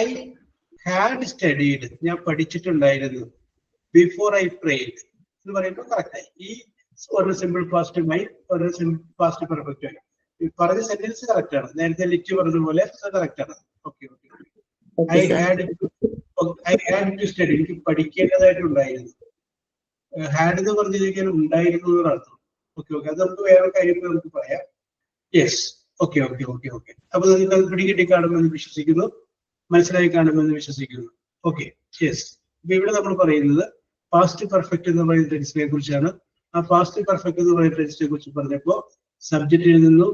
ഐ ഹാഡ് സ്റ്റഡീഡ്, ഞാൻ പഠിച്ചിട്ടുണ്ടായിരുന്നു. ബിഫോർ ഐ പ്രേഡ് എന്ന് പറയുമ്പോൾ കറക്റ്റായി. ഈ ഒരു സിമ്പിൾ പാസ്റ്റുമായി ഒരു സിമ്പിൾ പാസ്റ്റ് പെർഫെക്റ്റ് ആയി. ഈ പറഞ്ഞ സെന്റൻസ് കറക്റ്റ് ആണ്. നേരത്തെ ലിറ്റ് പറഞ്ഞതുപോലെ കറക്റ്റ് ആണ്. Okay okay. I had to study, എനിക്ക് പഠിക്കേണ്ടതായിട്ടുണ്ടായിരുന്നു. ഹാഡ് എന്ന് പറഞ്ഞിരിക്കാൻ ഉണ്ടായിരുന്നു എന്നർത്ഥം. ഓക്കെ ഓക്കെ, അത് നമുക്ക് വേറെ കാര്യങ്ങൾ നമുക്ക് പറയാം. Yes. Okay okay okay okay. അപ്പൊ നിങ്ങൾക്ക് അത് പിടികിട്ടി കാണുമെന്ന് വിശ്വസിക്കുന്നു, മനസ്സിലായി കാണുമെന്ന് വിശ്വസിക്കുന്നു. Okay, yes. അപ്പൊ ഇവിടെ നമ്മൾ പറയുന്നത് പാസ്റ്റ് പെർഫെക്റ്റ് എന്ന് പറയുന്ന ടെൻസിനെ കുറിച്ചാണ്. ആ പാസ്റ്റ് പെർഫെക്റ്റ് എന്ന് പറയുന്ന ടെൻസിനെ കുറിച്ച് പറഞ്ഞപ്പോ സബ്ജക്റ്റ് എഴുതുന്നു,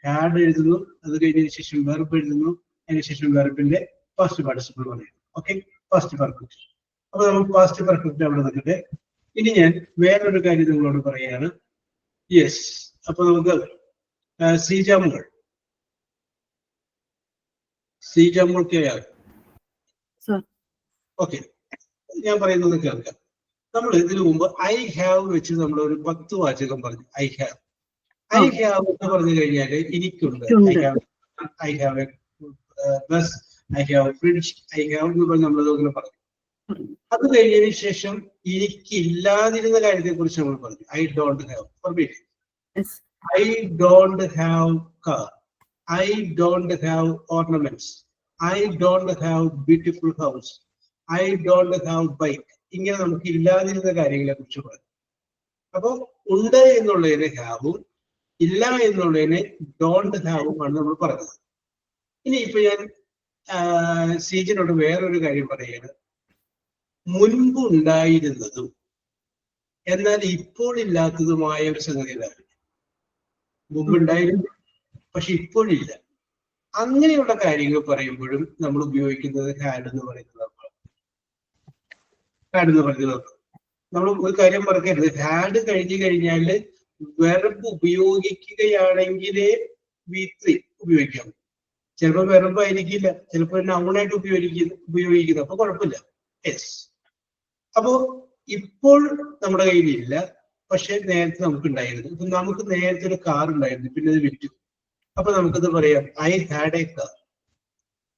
ഹാഡ് എഴുതുന്നു, അത് കഴിഞ്ഞതിന് ശേഷം വെർബ് എഴുതുന്നു, അതിനുശേഷം വെർബിന്റെ പാസ്റ്റ് പാർട്ടിസിപ്പിൾ പറയുന്നു. Okay, past perfect. അപ്പൊ നമുക്ക് പാസ്റ്റ് പെർഫെക്റ്റ് അവിടെ നിൽക്കട്ടെ. ഇനി ഞാൻ വേറൊരു കാര്യം നിങ്ങളോട് പറയാണ്. യെസ്. അപ്പൊ നമുക്ക് സീജാമുകൾ ഓക്കെ, ഞാൻ പറയുന്നത് കേൾക്കാം. നമ്മൾ ഇതിനു മുമ്പ് ഐ ഹാവ് വെച്ച് നമ്മൾ ഒരു 10 വാചകം പറഞ്ഞു. ഐ ഹാവ് എന്ന് പറഞ്ഞു കഴിഞ്ഞാല് എനിക്കുണ്ട്. I have A bus, I have fridge, I have എന്ന് പറഞ്ഞ് നമ്മളതങ്ങനെ പറഞ്ഞു. അത് കഴിഞ്ഞതിന് ശേഷം എനിക്കില്ലാതിരുന്ന കാര്യത്തെ കുറിച്ച് നമ്മൾ പറഞ്ഞു. I don't have. I don't have car. I don't have ornaments. I don't have beautiful house. I don't have bike. ഇങ്ങനെ നമുക്ക് ഇല്ലാതിരുന്ന കാര്യങ്ങളെ കുറിച്ച് പറഞ്ഞു. അപ്പൊ ഉണ്ട് എന്നുള്ളതിനെ ഹാവും ഇല്ല എന്നുള്ളതിനെ ഡോണ്ട് ഹാവും ആണ് നമ്മൾ പറഞ്ഞത്. ഇനി ഇപ്പൊ ഞാൻ സീജനോട് വേറൊരു കാര്യം പറയുകയാണ്. മുൻപ് ഉണ്ടായിരുന്നതും എന്നാൽ ഇപ്പോൾ ഇല്ലാത്തതുമായ ഒരു സംഗതിയാണ്. മുമ്പുണ്ടായിരുന്നു പക്ഷെ ഇപ്പോഴില്ല. അങ്ങനെയുള്ള കാര്യങ്ങൾ പറയുമ്പോഴും നമ്മൾ ഉപയോഗിക്കുന്നത് ഹാഡ് എന്ന് പറയുന്നത്. ഹാഡ് എന്ന് പറയുന്നത് നമ്മൾ ഒരു കാര്യം പറയരുത്. ഹാഡ് കഴിഞ്ഞു കഴിഞ്ഞാല് വെർബ് ഉപയോഗിക്കുകയാണെങ്കിലേ V3 ഉപയോഗിക്കാം. ചിലപ്പോൾ വെർബ് ആയിരിക്കില്ല, ചിലപ്പോൾ നൗണായിട്ട് ഉപയോഗിക്കുന്നു. അപ്പൊ കുഴപ്പമില്ല. യെസ്. അപ്പോ ഇപ്പോൾ നമ്മുടെ കയ്യിലില്ല, പക്ഷെ നേരത്തെ നമുക്ക് ഉണ്ടായിരുന്നു. ഇപ്പൊ നമുക്ക് നേരത്തെ ഒരു കാർ ഉണ്ടായിരുന്നു, പിന്നെ അത് വിറ്റു. അപ്പൊ നമുക്കത് പറയാം ഐ ഹാഡ് എ കാർ.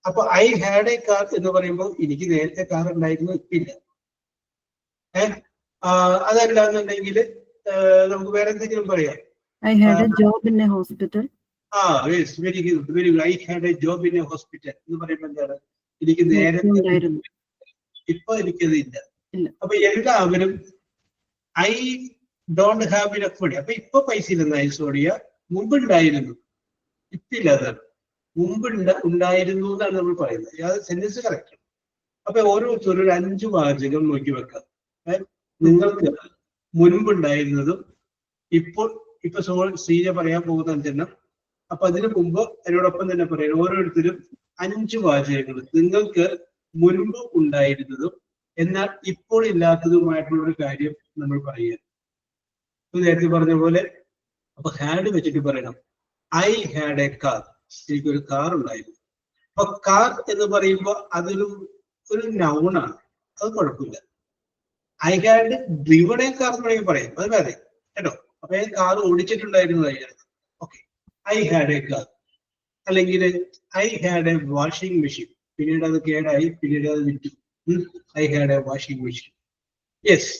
അപ്പൊ ഐ ഹാഡ് എ കാർ എന്ന് പറയുമ്പോൾ എനിക്ക് നേരത്തെ കാർ ഉണ്ടായിരുന്നു, ഇപ്പില്ല. അതല്ല എന്നുണ്ടെങ്കിൽ നമുക്ക് വേറെ എന്തെങ്കിലും പറയാം. I had a job in a hospital. Yes, very good, very good. I had A job in A hospital എന്ന് പറയുമ്പോൾ എന്താണ്? എനിക്ക് നേരത്തെ, ഇപ്പൊ എനിക്കത് ഇല്ല. അപ്പൊ എല്ലാവരും I don't have enough money. അപ്പൊ ഇപ്പൊ പൈസ ഇല്ലെന്ന് ഐസോഡിയ. മുമ്പുണ്ടായിരുന്നു, ഇപ്പില്ലാതാണ്. മുമ്പ് ഉണ്ടായിരുന്നു എന്നാണ് നമ്മൾ പറയുന്നത്. അത് സെന്റൻസ് കറക്റ്റ്. അപ്പൊ ഓരോരുത്തരും ഒരു 5 വാചകം നോക്കി വെക്കാം. നിങ്ങൾക്ക് മുൻപുണ്ടായിരുന്നതും ഇപ്പോൾ ഇപ്പൊ ശ്രീജ പറയാൻ പോകുന്ന 5 അപ്പൊ അതിനു മുമ്പ് അതിനോടൊപ്പം തന്നെ പറയാം. ഓരോരുത്തരും 5 വാചകങ്ങൾ നിങ്ങൾക്ക് മുൻപ് ഉണ്ടായിരുന്നതും എന്നാൽ ഇപ്പോൾ ഇല്ലാത്തതുമായിട്ടുള്ള ഒരു കാര്യം നമ്മൾ പറയുക. നേരത്തെ പറഞ്ഞ പോലെ അപ്പൊ ഹാഡ് വെച്ചിട്ട് പറയണം ഐ ഹാഡ് എ കാർ. എനിക്കൊരു കാർ ഉണ്ടായിരുന്നു. അപ്പൊ കാർ എന്ന് പറയുമ്പോൾ അതൊരു നൗണാണ്, അത് കുഴപ്പമില്ല. I had driven a car എന്ന് വേണമെങ്കിൽ പറയും, അത് വേറെ കേട്ടോ. അപ്പൊ ഞാൻ കാർ ഓടിച്ചിട്ടുണ്ടായിരുന്നതായിരുന്നു. Okay, I had a car. അല്ലെങ്കിൽ I had a washing machine. പിന്നീട് അത് കേടായി, പിന്നീട് അത് വിറ്റു. I had a washing machine. Yes.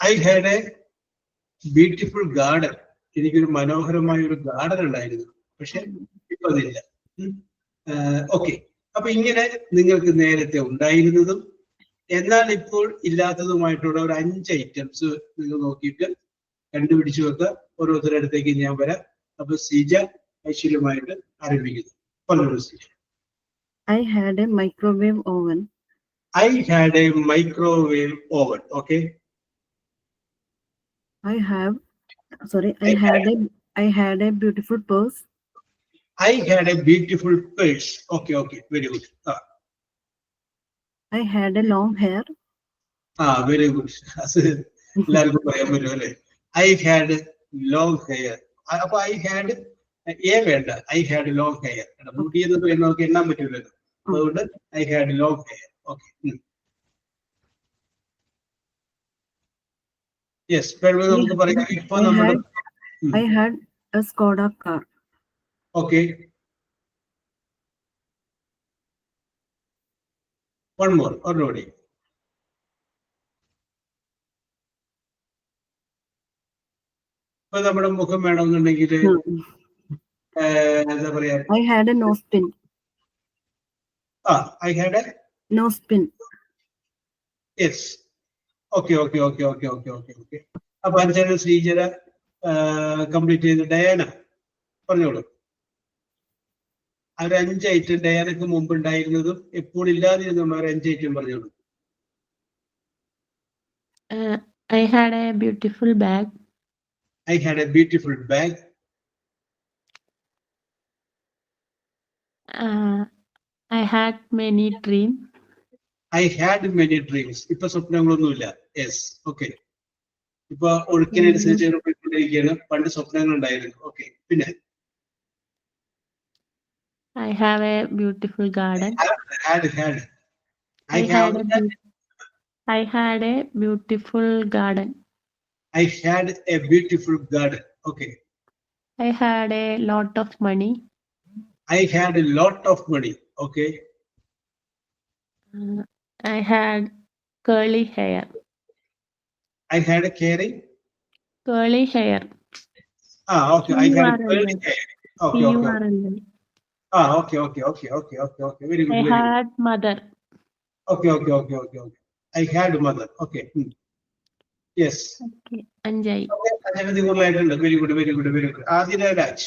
I had a beautiful garden. എനിക്കൊരു മനോഹരമായ ഒരു ഗാർഡൻ ഉണ്ടായിരുന്നു, പക്ഷെ ഇപ്പൊ അതില്ല. ഓക്കെ, അപ്പൊ ഇങ്ങനെ നിങ്ങൾക്ക് നേരത്തെ ഉണ്ടായിരുന്നതും എന്നാൽ ഇപ്പോൾ ഇല്ലാത്തതുമായിട്ടുള്ള ഒരു 5 ഐറ്റംസ് നിങ്ങൾ നോക്കിയിട്ട് കണ്ടുപിടിച്ചു വെക്കുക. ഓരോരുത്തരുടെ അടുത്തേക്ക് ഞാൻ വരാം. അപ്പൊ സീജ ഐശ്വര്യമായിട്ട് ആരംഭിക്കുന്നു. പറഞ്ഞോളൂ Seeja. I had a microwave oven. I had a microwave oven. Okay. I had a beautiful purse. I had a beautiful purse. Okay, okay, very good. I had a long hair. Very good. എല്ലാവർക്കും പറയാൻ പറ്റും അല്ലേ? I had long hair. അപ്പൊ I had വേണ്ട, I had long hair. മുടി എന്ന് പറയുന്നത് നമുക്ക് എണ്ണാൻ പറ്റില്ലല്ലോ. അതുകൊണ്ട് I had long hair. Okay. Yes, നമുക്ക് പറയാം. ഇപ്പൊ നമ്മൾ I had a Skoda car. Okay. One more, ഒന്നുകൂടി. ഇപ്പൊ നമ്മുടെ മുഖം വേണമെന്നുണ്ടെങ്കിൽ എന്താ പറയാ? I had a nose pin. I had a nose pin. Yes. Okay. അപ്പൊ 5 ശ്രീജന കംപ്ലീറ്റ് ചെയ്ത്. ഡയാന പറഞ്ഞോളൂ. ആ 5 ഐറ്റം ഡയാനക്ക് മുമ്പ് ഉണ്ടായിരുന്നതും എപ്പോൾ ഇല്ലാതിരുന്ന 5 ഐറ്റം പറഞ്ഞോളൂ. I had a beautiful bag. I had a beautiful bag. I had many dreams. I had many dreams. ഇപ്പൊ സ്വപ്നങ്ങളൊന്നുമില്ല. Yes. Okay, ഇപ്പൊ ഒഴുക്കിനനുസരിച്ച് പോയിക്കൊണ്ടിരിക്കുകയാണ്. പണ്ട് സ്വപ്നങ്ങൾ ഉണ്ടായിരുന്നു. ഓക്കെ, പിന്നെ I have a beautiful garden. I had a beautiful garden. I had a beautiful garden. Okay. I had a lot of money. I had a lot of money. Okay. I had curly hair. I had a curly hair. Okay. I had curly hair. Okay. Okay. Very good. I had mother. Okay. I had mother. Okay. Yes. Okay. അഞ്ചായി. അഞ്ചാമത്തെ കൂടുതലായിട്ടുണ്ട്. Very good, very good, very good. Athira Raj.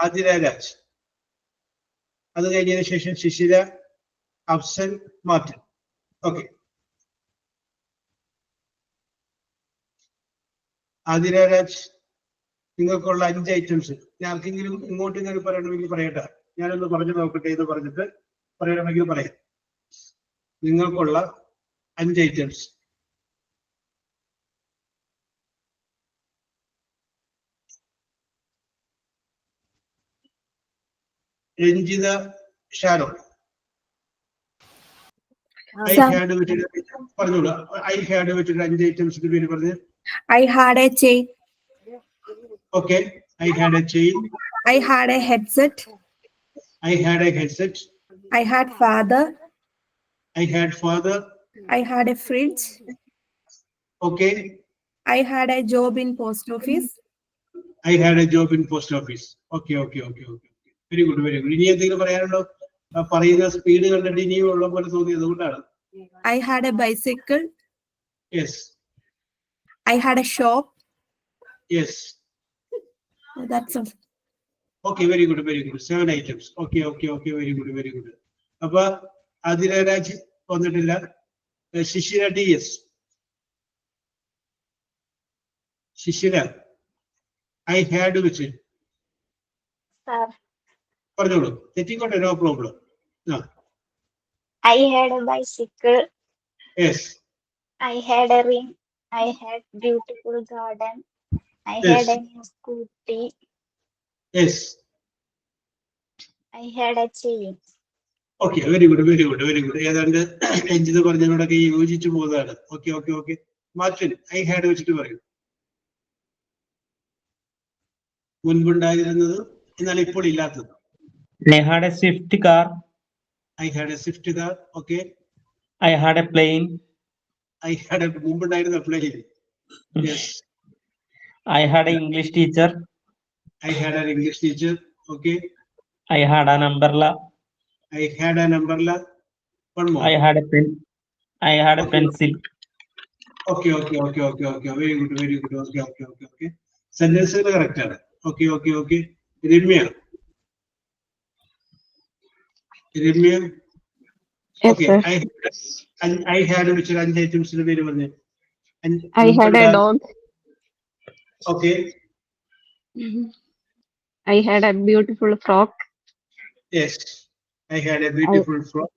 Athira Raj. അത് കഴിഞ്ഞതിന് ശേഷം Shishira, Afsal, Martin. Okay. Athira Raj, നിങ്ങൾക്കുള്ള 5 items ആർക്കെങ്കിലും ഇങ്ങോട്ട് ഇങ്ങനെ പറയണമെങ്കിൽ പറയട്ടെ. ഞാനൊന്ന് പറഞ്ഞു നോക്കട്ടെ എന്ന് പറഞ്ഞിട്ട് പറയണമെങ്കിൽ പറയാം. നിങ്ങൾക്കുള്ള 5 items. Ranjitha Sharon. I had വെച്ചിട്ട് പറഞ്ഞോളൂ. ഐ ഹാഡ് വെച്ചിട്ട് 5 ഐറ്റംസിന്റെ പേര് പറഞ്ഞു. I had a chain. Okay. I had a chain. I had a headset. I had a headset. I had father. I had father. I had a fridge. Okay. I had a job in post office. I had a job in post office. Okay. Very good, very good. ഇനി എന്തെങ്കിലും പറയാനുണ്ടോ? പറയുന്ന speed കണ്ടിട്ട് ഇനിയും ഉള്ള പോലെ തോന്നിയത് കൊണ്ടാണ്. I had a bicycle. Yes. I had a shop. Yes. That's all. Okay, very good, very good. 7 items. Okay, very good, very good. അപ്പൊ ആതിര രാജ് വന്നിട്ടില്ല. ശിശിര DS. ശിശിര, I had വെച്ച് Sir, പറഞ്ഞോളൂ. തെറ്റിക്കോട്ടെ, no problem. I had a bicycle. Yes. I had a ring. I had beautiful garden. I Yes. had a new scooty. Yes. I had a chain. Okay, very good, very good, very good. ഏതാണ്ട് രഞ്ജിത് പറഞ്ഞതിനോടൊക്കെ യോജിച്ചു പോകുന്നതാണ്. Okay. Martin, I had വെച്ചിട്ട് പറയൂ. മുൻപുണ്ടായിരുന്നത് എന്നാൽ ഇപ്പോൾ ഇല്ലാത്തത്. I had a Swift car. I had a Swift car. Okay. I had a plane. I had a മുമ്പുണ്ടായിരുന്ന plane. Yes. I had an English teacher. I had an English teacher. Okay. I had an umbrella. I had an umbrella. One more. I had a pen. I had a pencil. Okay. Very good, very good. Okay. Sentence correct ആണ്. Okay. Ramya. Yes, Okay. sir. I had which 5 items ന്റെ പേര് പറഞ്ഞു. I had a dog. Okay. I had a beautiful frock. Yes. I had a beautiful frock.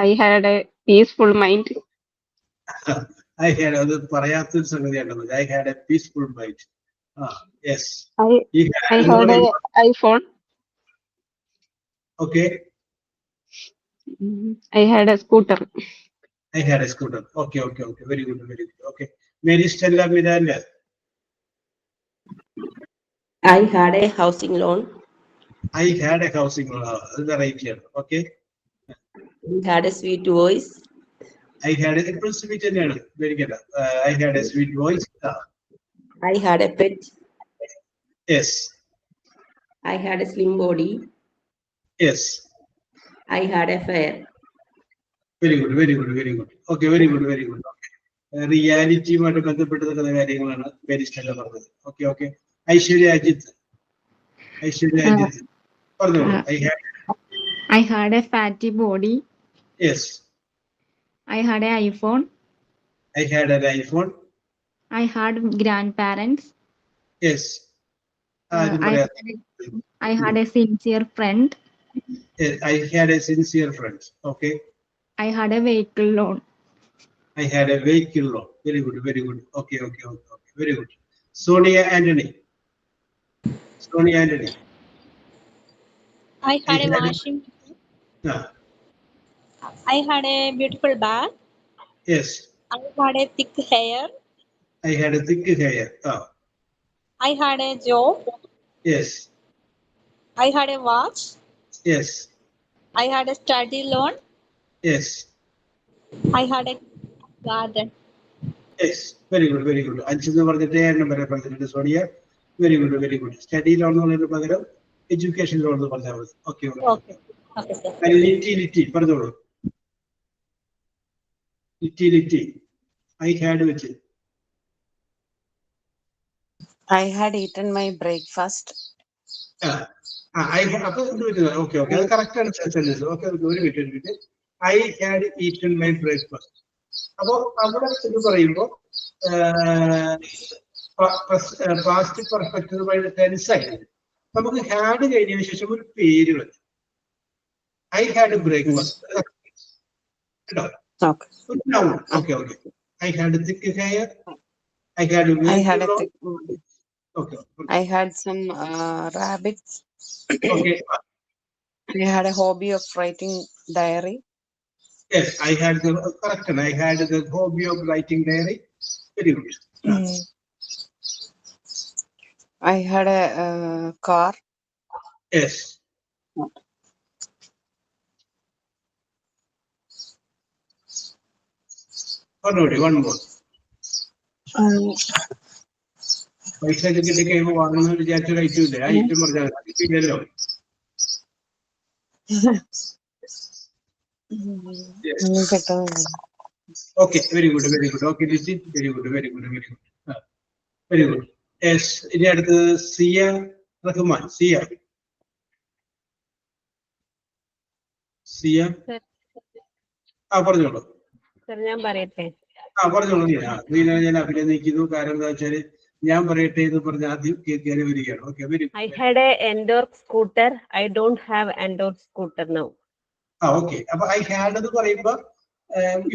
I had a peaceful mind. I had അത് പറയാത്തൊരു സംഗതിയാണ്. I had a peaceful mind. Yes. I had a iPhone. Okay. I had a scooter. I had a scooter. Okay. Very good. Okay. Mary Stella Miranda. I had a housing loan. I had a housing loan. That's the right here. Okay. I had a sweet voice. I had a sweet voice. Very good. I had a sweet voice. I had a pet. Yes. I had a slim body. Yes. I had a fair. Very good. Okay, very good. റിയാലിറ്റിയുമായിട്ട് ബന്ധപ്പെട്ട കാര്യങ്ങളാണ് very Stella പറഞ്ഞത്. Okay. Aishwarya Ajith പറഞ്ഞോളൂ. I had a fatty body. Yes. I had an iPhone. I had an iPhone. I had grandparents. Yes. I had a sincere friend. Yes, I had a sincere friend. Okay. I had a vehicle loan. I had a vehicle loan. Very good. Okay. Very good. Sonia Anthony. I had a washing machine. I had a beautiful bag. Yes. I had a thick hair. I had a thick hair. I had a job. Yes. I had a watch. Yes. I had a study loan. Yes. I had a garden. Yes. Very good. അഞ്ചെന്ന് പറഞ്ഞിട്ട് 7 number പറഞ്ഞിട്ടുണ്ട് Sonia. Very good. Study loan എന്നുള്ളതിന് പകരം education loan എന്ന് പറഞ്ഞാൽ മതി. Okay, sir. Litty പറഞ്ഞോളൂ. Litty. I had വെച്ച്. I had eaten my breakfast. അപ്പൊ ഓക്കെ അത് കറക്റ്റ് ആണ് സെന്റൻസ്. ഓക്കെ ഒരു minute. I had eaten my breakfast. അപ്പോ അവിടെ എന്ന് പറയുമ്പോ പാസ്റ്റ് പെർഫെക്റ്റ് ടെൻസ് ആയിട്ട് നമുക്ക് ഹാഡ് കഴിഞ്ഞതിന് ശേഷം ഒരു പേര് വരും. I had breakfast. Okay. I had thick hair. I had I had some rabbits. Okay. I had a hobby of writing diary. Yes, I had the correct. I had the hobby of writing diary. Very good. I had a car. Yes. One more. പൈസ കിട്ടി കഴിയുമ്പോൾ വാങ്ങുന്ന വിചാരിച്ചൊരു item ഇല്ലേ? ആ item പറഞ്ഞാൽ okay very good okay Lissy very good very good. Yes, ഇനി അടുത്തത് സിയ റഹ്മാൻ. സിയ പറഞ്ഞോളൂ. ഞാൻ പറയട്ടെ? പറഞ്ഞോളൂ. ഞാൻ അഭിനന്ദിക്കുന്നു. കാരണം എന്താ വെച്ചാല് ഞാൻ പറയട്ടെ എന്ന് പറഞ്ഞ ആദ്യം കയറി വരികയാണ്. Okay very good. I had a Endork scooter. I don't have Endork scooter now. Okay. അപ്പൊ I had എന്ന് പറയുമ്പോ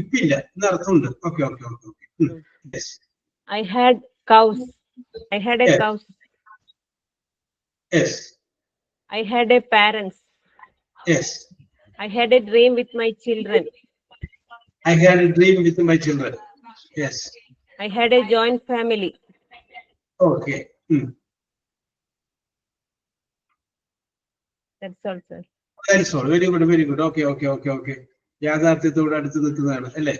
ഇപ്പില്ല എന്നർത്ഥമുണ്ട്. Okay. I had cows. I had a cow. Yes. I had a parents. Yes. I had a dream with my children. I had a dream with my children. Yes. I had a joint family. Okay. That's all, sir. That's all. Very good. Okay. യാഥാർത്ഥ്യത്തോട് അടുത്ത് നിൽക്കുന്നതാണ് അല്ലേ?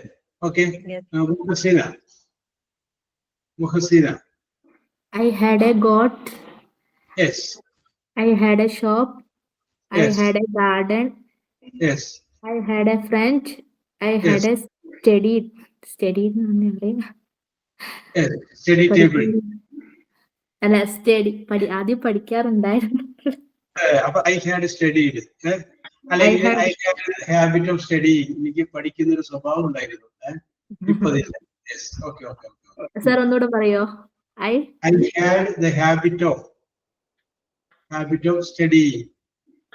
Okay. Muhseena. I had a goat. Yes. I had a shop. Yes. I had a garden. Yes. I had a friend. I had a study എന്ന് പറയാ. Study table. അല്ല, ആദ്യം പഠിക്കാറുണ്ടായിരുന്നു. അപ്പൊ I had studied. അല്ലെങ്കിൽ I had a habit of studying. എനിക്ക് പഠിക്കുന്ന ഒരു സ്വഭാവം ഉണ്ടായിരുന്നു. ഇപ്പൊ ഓക്കെ. സാർ ഒന്നുകൂടെ പറയോ? I had the habit of studying.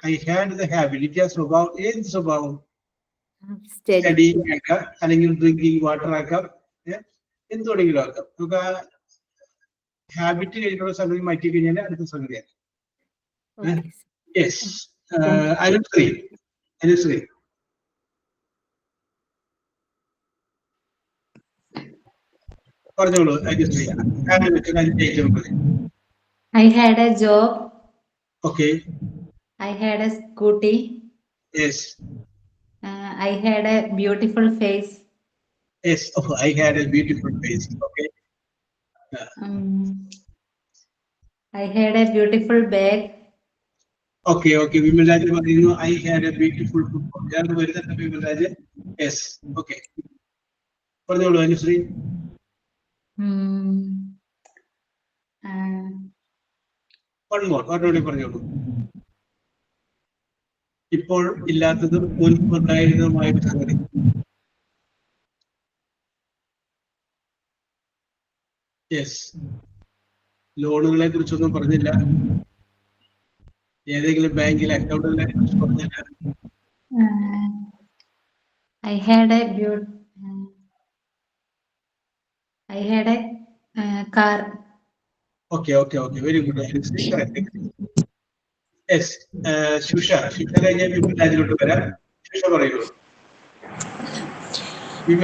I had the habit. എനിക്ക് ആ സ്വഭാവം, ഏത് സ്വഭാവം? സ്റ്റഡിങ് ആക്കാം, അല്ലെങ്കിൽ ഡ്രിങ്കിങ് വാട്ടർ ആക്കാം, എന്തുകൊണ്ടെങ്കിലും ആക്കാം. നമുക്ക് ആ ഹാബിറ്റ് കഴിഞ്ഞുള്ള സംഗതി മാറ്റി കഴിഞ്ഞാൽ അടുത്ത സംഗതിയാണ്. യെസ്. അനുശ്രീ പറഞ്ഞോളൂ. Anusree I had a job. Okay. I had a scooty. Yes. I had a beautiful face. Yes. I had a beautiful face. Okay. I had a beautiful bag. Okay. Vimalraj പറയുന്നു I had a beautiful football. ഞാൻ വരുന്നുണ്ട് Vimalraj. Yes. Okay. പറഞ്ഞോളൂ അനുശ്രീ. ഒന്നുകൂടി പറഞ്ഞോളൂ. ഇപ്പോൾ ഇല്ലാത്തതും മുൻപുണ്ടായിരുന്നതുമായ സംഗതി. Yes. ലോണുകളെ കുറിച്ചൊന്നും പറഞ്ഞില്ല. ഏതെങ്കിലും ബാങ്കിലെ അക്കൗണ്ടുകളെ കുറിച്ച് പറഞ്ഞില്ല. I had a car. Okay. Very good. Yes. Shusha കഴിഞ്ഞ വിമൽരാജിലോട്ട് വരാം. ശുഷ പറയൂ.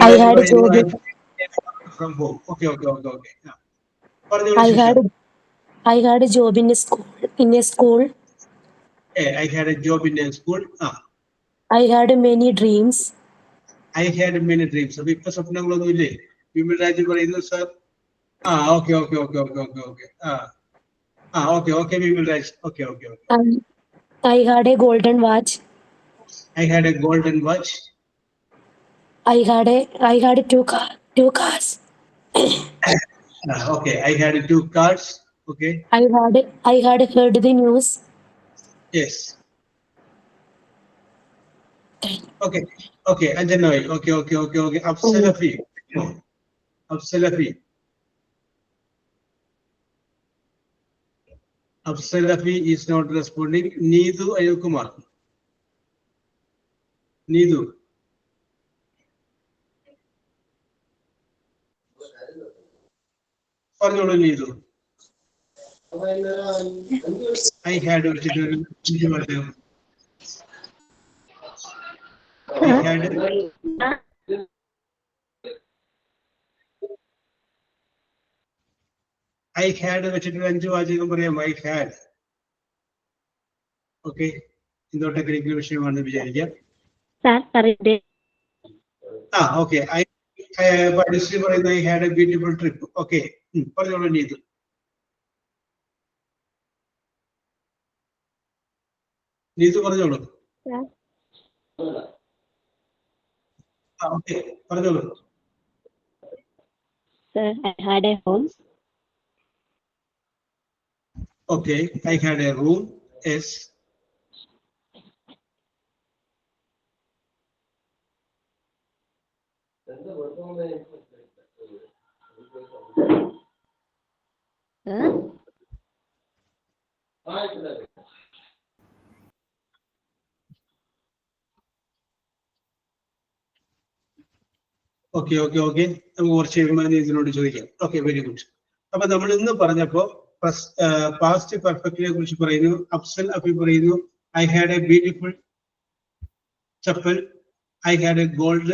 I had a job from home. Okay. I had a job in a school. I had a job in a school. I had many dreams. അപ്പൊ ഇപ്പൊ സ്വപ്നങ്ങളൊന്നും ഇല്ലേ? വിമൽരാജ് പറയുന്നു sir. Okay. Vimalraj. Okay. I had a golden watch. I had a golden watch. I had two cars. Okay, I had 2 cars. Okay. I had heard the news. Yes. Okay. Okay. Anjanoy. Okay. Afsalafi. Afsalafi is not responding. Needu Ayukumar. Needu. പറഞ്ഞോളൂ Neethu. I had a വെച്ചിട്ട് 5 വാചകം പറയാം. I had. Okay, എന്തോ technical വിഷയമാണെന്ന് വിചാരിക്കാം. Okay. പഠിച്ചു പറയുന്നത് I had a beautiful trip. Okay, പറഞ്ഞോളൂ നീതു. നീതു പറഞ്ഞോളൂ. ഓക്കെ, പറഞ്ഞോളൂ. Sir, I had a home. Okay, I had a room. Yes. Okay. നമുക്ക് കുറച്ച് ഇതിനോട് ചോദിക്കാം. Okay, very good. അപ്പൊ നമ്മൾ ഇന്ന് പറഞ്ഞപ്പോ പാസ്റ്റ് പെർഫെക്റ്റിനെ കുറിച്ച് പറയുന്നു. അഫ്സൽ അഫി പറയുന്നു I had a beautiful chappal. I had a gold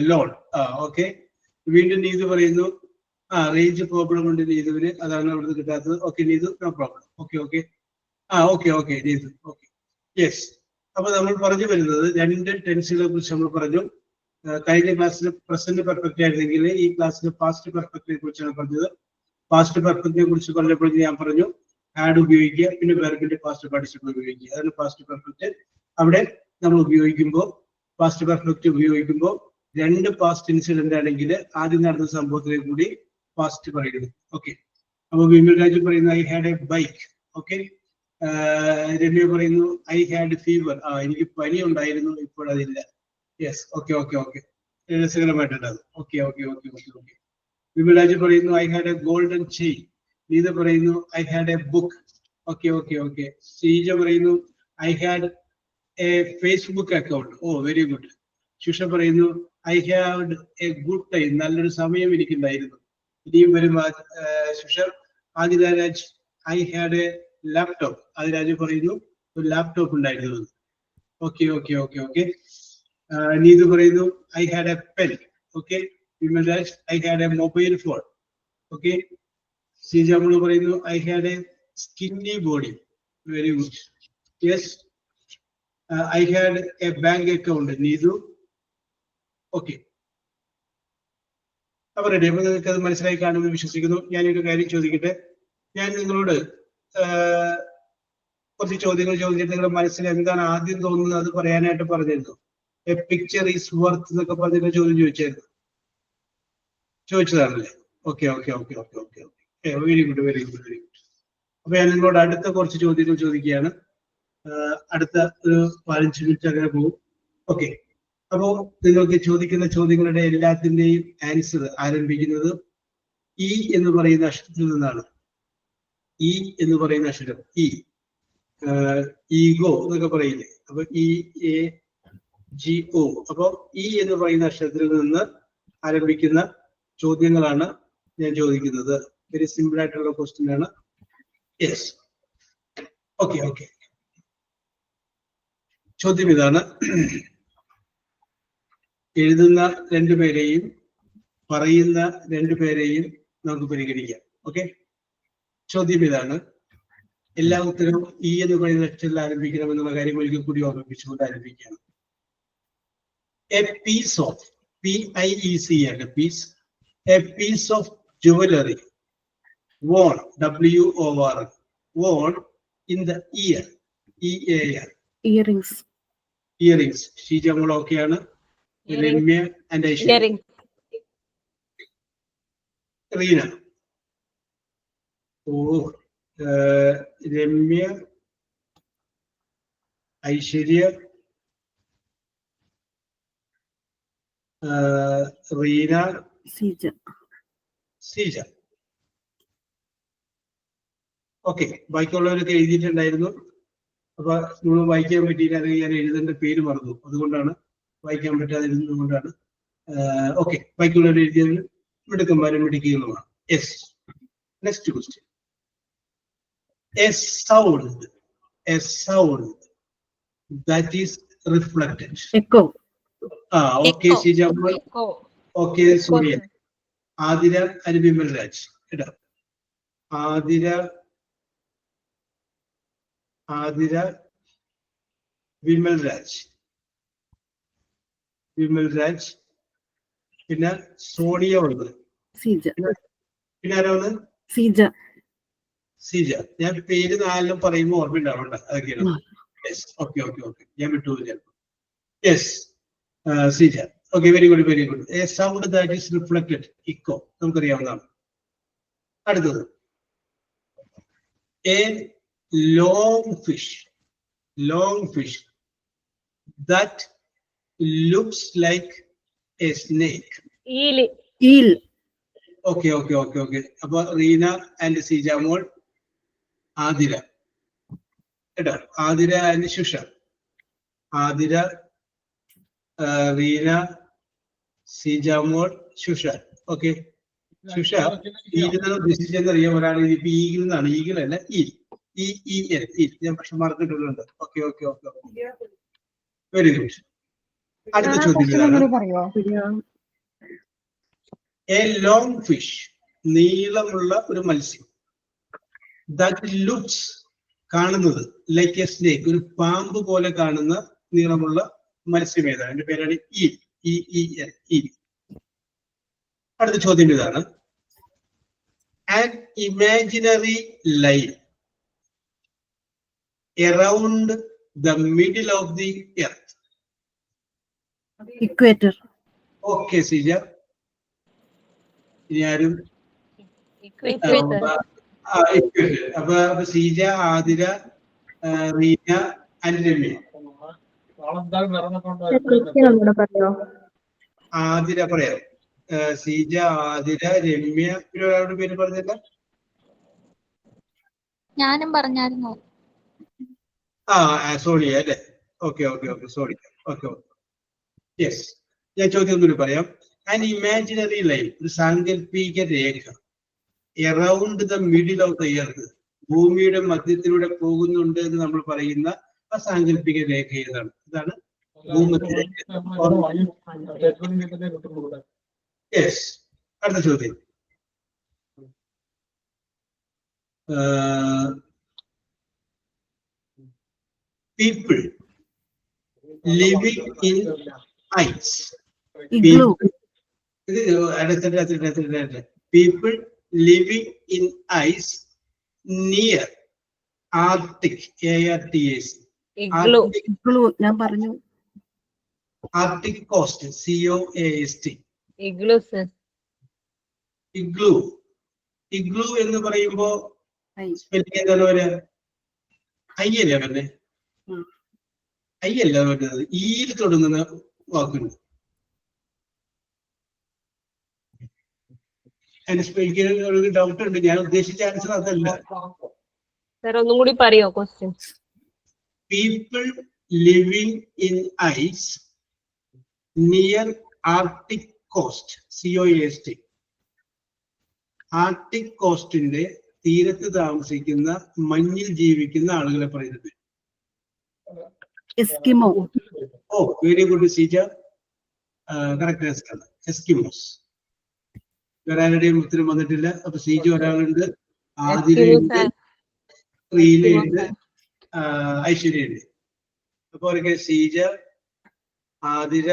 loan. Okay. വീണ്ടും നീതു പറയുന്നു റേഞ്ച് പ്രോബ്ലം ഉണ്ട് നീതുവിന്, അതാണ് അവിടുന്ന് കിട്ടാത്തത്. Okay Neethu, no problem. Okay Neethu. Okay, yes. അപ്പൊ നമ്മൾ പറഞ്ഞു വരുന്നത് 2 ടെൻസുകളെ കുറിച്ച് നമ്മൾ പറഞ്ഞു. കഴിഞ്ഞ ക്ലാസ്സിൽ പ്രസന്റ് പെർഫെക്റ്റ് ആയിരുന്നെങ്കിൽ ഈ ക്ലാസ്സിൽ പാസ്റ്റ് പെർഫെക്റ്റിനെ കുറിച്ചാണ് പറഞ്ഞത്. പാസ്റ്റ് പെർഫെക്റ്റിനെ കുറിച്ച് പറഞ്ഞപ്പോൾ ഞാൻ പറഞ്ഞു ആഡ് ഉപയോഗിക്കുക, പിന്നെ വെർബിന്റെ പാസ്റ്റ് പാർട്ടിസിപ്പിൾ ഉപയോഗിക്കുക. അതാണ് പാസ്റ്റ് പെർഫെക്റ്റ്. അവിടെ നമ്മൾ ഉപയോഗിക്കുമ്പോൾ പാസ്റ്റ് പെർഫെക്റ്റ് ഉപയോഗിക്കുമ്പോൾ 2 പാസ്റ്റ് ഇൻസിഡന്റ് ആണെങ്കിൽ ആദ്യം നടന്ന സംഭവത്തിനെ കൂടി പാസ്റ്റ് പറയുന്നു. ഓക്കെ. അപ്പൊ വിമൽ രാജു പറയുന്നു I had a bike. Okay. Ramya പറയുന്നു I had fever. എനിക്ക് പനി ഉണ്ടായിരുന്നു, ഇപ്പോൾ അതില്ല. യെസ്. ഓക്കെ. രസകരമായിട്ടുണ്ടാകും. ഓക്കെ. വിമലാജി പറയുന്നു I had a golden chain. Neetha പറയുന്നു I had a book. Okay. Sreeja പറയുന്നു I had a Facebook account. Very good. Shusha പറയുന്നു I had a good time. നല്ലൊരു സമയം എനിക്കുണ്ടായിരുന്നു. ഇനിയും വരും ശുഷ. Adiraj I had a laptop. Adiraj പറയുന്നു ഒരു ലാപ്ടോപ്പ് ഉണ്ടായിരുന്നു. ഓക്കെ. നീതു പറയുന്നു I had a pen. Okay. Vimalraj I had a mobile phone. Okay. Sreejamu പറയുന്നു I had a skinny body. Very good. Yes. I had a bank account. Neethu. Okay. അപ്പൊ ready. അപ്പൊ നിങ്ങൾക്ക് അത് മനസ്സിലായി കാണുമെന്ന് വിശ്വസിക്കുന്നു. ഞാനൊരു കാര്യം ചോദിക്കട്ടെ. ഞാൻ നിങ്ങളോട് കുറച്ച് ചോദ്യങ്ങൾ ചോദിച്ചിട്ട് നിങ്ങളുടെ മനസ്സിൽ എന്താണ് ആദ്യം തോന്നുന്നത് അത് പറയാനായിട്ട് പറഞ്ഞിരുന്നു. എ പിക്ചർ ഈസ് വർത്ത് എന്നൊക്കെ പറഞ്ഞിട്ട് ചോദ്യം ചോദിച്ചതാണല്ലേ? ഓക്കെ. Very good. അപ്പൊ ഞാൻ നിങ്ങളോട് അടുത്ത കുറച്ച് ചോദ്യങ്ങൾ ചോദിക്കുകയാണ്. അടുത്ത ഒരു 15 മിനിറ്റ് അങ്ങനെ പോകും. ഓക്കെ. അപ്പോ നിങ്ങൾക്ക് ചോദിക്കുന്ന ചോദ്യങ്ങളുടെ എല്ലാത്തിന്റെയും ആൻസർ ആരംഭിക്കുന്നത് ഇ എന്ന് പറയുന്ന അക്ഷരത്തിൽ നിന്നാണ്. ഇ എന്ന് പറയുന്ന അക്ഷരം ഈഗോ എന്നൊക്കെ പറയില്ലേ? അപ്പൊ EAGO. അപ്പൊ ഇ എന്ന് പറയുന്ന അക്ഷരത്തിൽ നിന്ന് ആരംഭിക്കുന്ന ചോദ്യങ്ങളാണ് ഞാൻ ചോദിക്കുന്നത്. വെരി സിമ്പിൾ ആയിട്ടുള്ള ക്വസ്റ്റ്യൻ ആണ്. യെസ്. ഓക്കെ. ചോദ്യം ഇതാണ്. എഴുതുന്ന 2 പേരെയും പറയുന്ന 2 പേരെയും നമുക്ക് പരിഗണിക്കാം. ഓക്കെ. ചോദ്യം ഇതാണ്. എല്ലാ ഉത്തരവും ഇ എന്ന് പറയുന്ന അക്ഷരത്തിൽ ആരംഭിക്കണമെന്നുള്ള കാര്യം ഒരിക്കൽ കൂടി ഓർമ്മിപ്പിച്ചുകൊണ്ട് ആരംഭിക്കുകയാണ്. എ പീസ് ഓഫ് PIEC ആണ് piece. A piece of jewellery worn WOR worn in the ear EAR. Earrings. Sheeja മോൾ ഓക്കെയാണ്. Ramya and Aishwarya. Earring. Reena. Oh, Ramya, Aishwarya, Reena, Sija. Sija. Okay, ബാക്കിയുള്ളവരൊക്കെ എഴുതിയിട്ടുണ്ടായിരുന്നു. അപ്പൊ നമ്മൾ വായിക്കാൻ പറ്റിയില്ല, അല്ലെങ്കിൽ ഞാൻ എഴുതേണ്ട പേര് മറന്നു, അതുകൊണ്ടാണ് വായിക്കാൻ പറ്റാതിരുന്നത് കൊണ്ടാണ്. ഓക്കെ, ബാക്കിയുള്ളവർ എഴുതിയതിൽ മിടുക്കന്മാരും മിടുക്കികളുമാണ്. Yes, next question. A sound that is reflected. Echo. Okay, Sija. Echo. Okay, Surya. Adira and Vimal Raj. Adira, Vimal Raj. പിന്നെ സോണിയ ഉണ്ട്. Sija. പിന്നെ ആരാണ്? Sija. സീജ. ഞാൻ പേര് നാലിലും പറയുമ്പോൾ ഓർമ്മയുണ്ടാവണ്ട, അതൊക്കെയാണ്. യെസ്, ഓക്കെ, ഞാൻ വിട്ടു ചിലപ്പോൾ. Yes, Seeja. Okay, very good. A sound that is reflected, echo, നമുക്കറിയാവുന്നതാണ്. അടുത്തത്, a long fish that looks like a snake. Eel. Okay. അപ്പൊ റീന ആൻഡ് സീജ മോൾ, ആതിര കേട്ടോ, ആതിര ആൻഡ് ശുഷ. ആതിര, റീന, സീജ മോൾ, ശുഷ. ഓക്കെ, ശുഷ ഈഗിൾ ഉദ്ദേശിച്ചെന്നറിയാം ഒരാൾ. ഇപ്പൊ ഈഗിൾ എന്നാണ്, ഈഗിൾ അല്ല, ഞാൻ പക്ഷെ മറന്നിട്ടുള്ളത്. Okay, very good. അടുത്ത ചോദ്യം ഇതാണ്. എ ലോങ് ഫിഷ്, നീളമുള്ള ഒരു മത്സ്യം, ദാറ്റ് ലുക്സ്, കാണുന്നത്, ലൈക്ക് എ സ്നേക്ക്, ഒരു പാമ്പ് പോലെ കാണുന്ന നീളമുള്ള മത്സ്യം ഏതാണ്? അതിന്റെ പേരാണ് ഈൽ. അടുത്ത ചോദ്യം ഇതാണ്. An imaginary line around the middle of the earth. Equator. Okay, Seeja. ഇനി ആരും? അപ്പൊ സീജ, ആതിര, റീന ആൻഡ് രമ്യ. ആതിര പറയാം. സീജ, ആതിര, രമ്യ, പിന്നെ ഒരാളുടെ പേര് പറഞ്ഞില്ല. ഞാനും പറഞ്ഞായിരുന്നു. സോണിയ അല്ലേ? ഓക്കെ, സോണിയ. Okay, yes. ഞാൻ ചോദ്യം ഒന്നുകൂടി പറയാം. ആൻ ഇമാജിനറി ലൈൻ, ഒരു സാങ്കല്പിക രേഖ, around the middle of the earth, ഭൂമിയുടെ മധ്യത്തിലൂടെ പോകുന്നുണ്ട് എന്ന് നമ്മൾ പറയുന്ന ആ സാങ്കല്പിക രേഖ ഏതാണ്? ഇതാണ് ഭൂമധ്യരേഖ. യെസ്. അടുത്ത ചോദ്യം. People living in ice. People living in ice near Arctic, ARTAC. Igloo. ഞാൻ പറഞ്ഞു. Arctic coast, COAST. Igloo എന്ന് പറയുമ്പോ സ്പെല്ലിംഗ് എന്താണ് പറയാ? അയ്യല്ലേ പറഞ്ഞേ? അയ്യല്ല പറഞ്ഞത്, ഈയിൽ തുടങ്ങുന്ന വാക്കുണ്ട്. എനിക്ക് ഡൗട്ട് ഉണ്ട്, ഞാൻ ഉദ്ദേശിച്ച ആൻസർ അതല്ല. ഒന്നും കൂടി പറയോ question? People living in ice near Arctic coast, COAST. Arctic കോസ്റ്റിന്റെ തീരത്ത് താമസിക്കുന്ന, മഞ്ഞിൽ ജീവിക്കുന്ന ആളുകളെ പറയുന്നത് Eskimo. Oh, very good Seeja. Correct answer ആണ്, എസ്കിമോസ്. ഒരാളുടെയും ഉത്തരം വന്നിട്ടില്ല. അപ്പൊ സീജ ഒരാളുണ്ട്, ആതിരയുണ്ട്, റീനയുണ്ട്, ഐശ്വര്യയുണ്ട്. അപ്പൊ അവരൊക്കെ സീജ, ആതിര,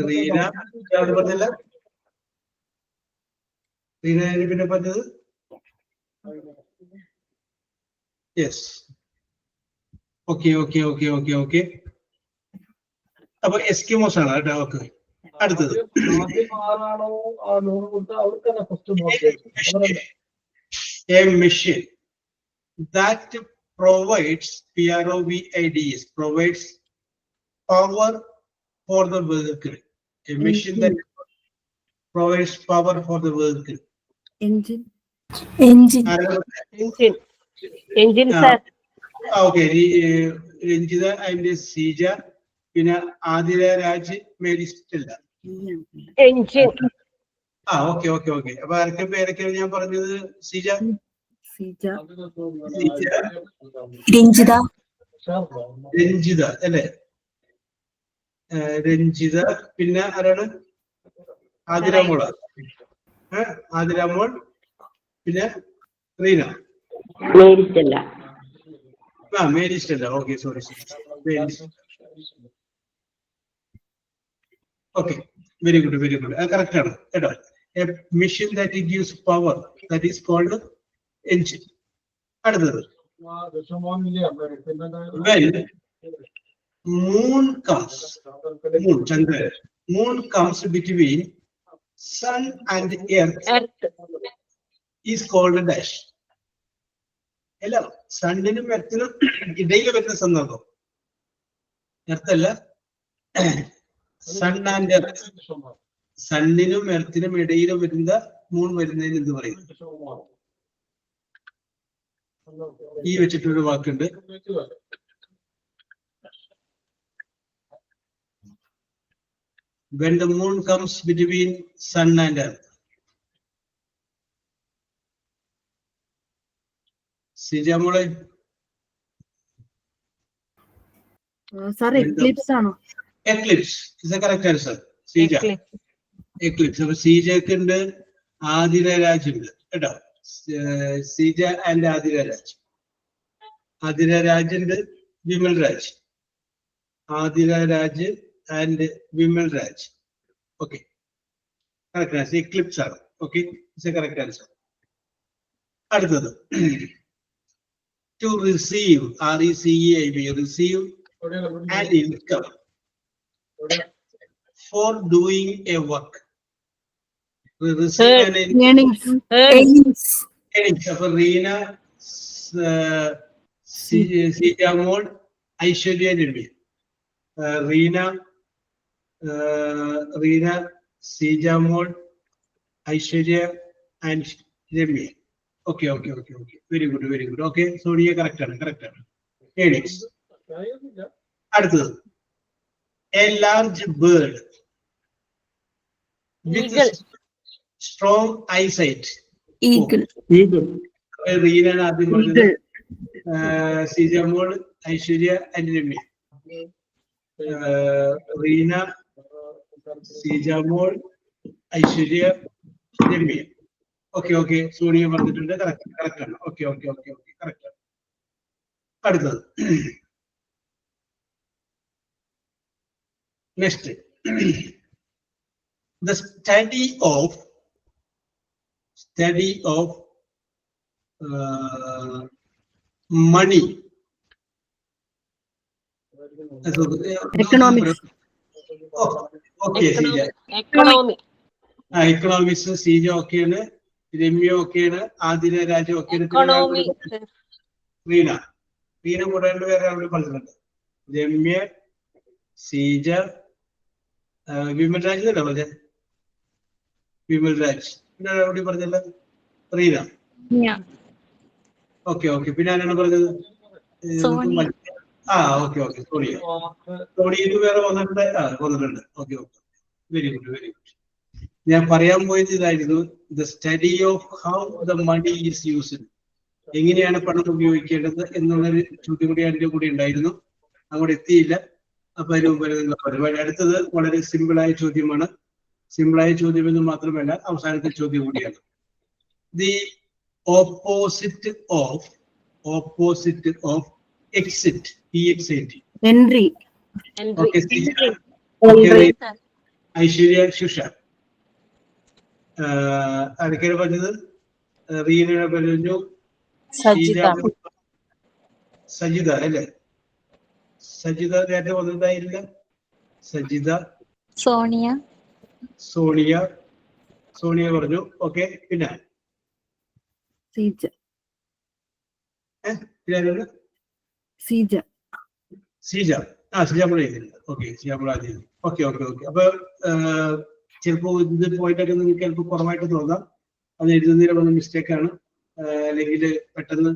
റീന പറഞ്ഞില്ല. റീന പിന്നെ പറഞ്ഞത് യെസ്. ഓക്കെ. അപ്പൊ എസ്കിമോസ് ആണ് കേട്ടോ. ഓക്കെ, അടുത്തത് a machine that provides PROVIDs provides power for the vehicle. A machine that provides power for the vehicle. Engine. Engine. Engine, sir. Okay, Ranjitha and Seeja, പിന്നെ ആതിര രാജ് മേടിച്ചിട്ടില്ല. Engine. Okay okay okay. അപ്പൊ ആരൊക്കെ പേരൊക്കെയാണ് ഞാൻ പറഞ്ഞത്? സീജ, രഞ്ജിത, രഞ്ജിത അല്ലേ? രഞ്ജിത, പിന്നെ ആരാണ്? ആതിരാമോള, ആതിരാമോൾ, പിന്നെ റീന, മേരിച്ചല്ല. Mary Stella. Okay, sorry. Okay, very good, very good. Correct ആണ് കേട്ടോ. A machine that gives power, that is called engine. അടുത്തത്, when moon comes, Chandra, moon comes between sun and earth is called dash. അല്ല, സണ്ണിനും എർത്തിനും ഇടയിൽ വരുന്ന സന്ദർഭം, എർത്തല്ല, സൺ ആൻഡ് എർത്ത്. സണ്ണിനും എർത്തിനും ഇടയിലും വരുന്ന moon വരുന്നതിന് എന്ത് പറയും? ഈ വെച്ചിട്ടൊരു വാക്കുണ്ട്. When the moon comes between sun and earth. സിജാമോളെ, Sir, eclipse ആണോ? Eclipse is the correct answer. Seeja, eclipse. അപ്പൊ സീജക്ക് ഉണ്ട്, ആതിര രാജ് ഉണ്ട് കേട്ടോ. സീജ ആൻഡ് ആതിര രാജ്. ആതിര രാജ് ഉണ്ട്, Vimal Raj. Athira Raj and Vimal Raj. Okay, correct answer eclipse ആണ്. Okay, it's a correct answer. അടുത്തത്, to receive, RECEIV, receive an income for doing a work. Receive an Earnings. അപ്പൊ Reena, Seejamol, Aishwarya, Ramya. Reena, Seejamol, Aishwarya and Ramya. Okay okay okay okay, very good, very good. Okay, Sonia correct ആണ്, correct ആണ്. Earnings. അടുത്തത്, a large bird with strong eyesight. റീനാണ് ആദ്യം പറഞ്ഞത്, Seejamol, Aishwarya and Ramya. Reena, Seejamol, Aishwarya, Ramya. Okay okay, Sonia പറഞ്ഞിട്ടുണ്ട്, correct ആണ്. Okay okay okay okay, correct ആണ്. അടുത്തത്, next, the study of money. Economics. Okay, Seeja. Economics. Seeja ഓക്കെയാണ്, രമ്യ ഓക്കെയാണ്, ആതിര രാജ ഓക്കെയാണ്. റീന കൂടെ വേറെ അവിടെ പറഞ്ഞിട്ടുണ്ട്. രമ്യ, സീജ, വിമൽ രാജ് അല്ല പറഞ്ഞത്? വിമൽ രാജ്. പിന്നെ അവിടെ പറഞ്ഞല്ല, റീന. ഓക്കെ ഓക്കെ, പിന്നെ ആരാണ് പറഞ്ഞത്? ഓക്കെ ഓക്കെ, സോണിയ വേറെ വന്നിട്ടുണ്ട്. Okay okay, very good, very good. ഞാൻ പറയാൻ പോയത് ഇതായിരുന്നു, the study of how the money is used. എങ്ങനെയാണ് പണം ഉപയോഗിക്കേണ്ടത് എന്നുള്ളൊരു ചോദ്യം കൂടി അതിന്റെ കൂടെ ഉണ്ടായിരുന്നു. അങ്ങോട്ട് എത്തിയില്ല. അപ്പൊ അതിന് മുമ്പ് അടുത്തത് വളരെ സിമ്പിളായ ചോദ്യമാണ്. സിമ്പിളായ ചോദ്യം എന്ന് മാത്രമല്ല, അവസാനത്തെ ചോദ്യം കൂടിയാണ്. The opposite of exit, EXIT. Entry. Okay, Aishwarya, Shusha. ആരൊക്കെയാണ് പറഞ്ഞത്? റീനയുടെ പറഞ്ഞു, സജിത അല്ലേ? സജിത നേരത്തെ വന്നതായില്ല. സജിത, സോണിയ, സോണിയ പറഞ്ഞു. ഓക്കെ, പിന്നെ സീജ, സീജ ശ്യാമള എഴുതിയിട്ടുണ്ട്. ഓക്കെ, ശ്യാമള എഴുതി. ഓക്കെ. അപ്പൊ ചിലപ്പോ ഇത് പോയിട്ടൊക്കെ നിങ്ങൾക്ക് ചിലപ്പോൾ കുറവായിട്ട് തോന്നാം. അത് എഴുതുന്നതിലുള്ള മിസ്റ്റേക്ക് ആണ്, അല്ലെങ്കിൽ പെട്ടെന്ന്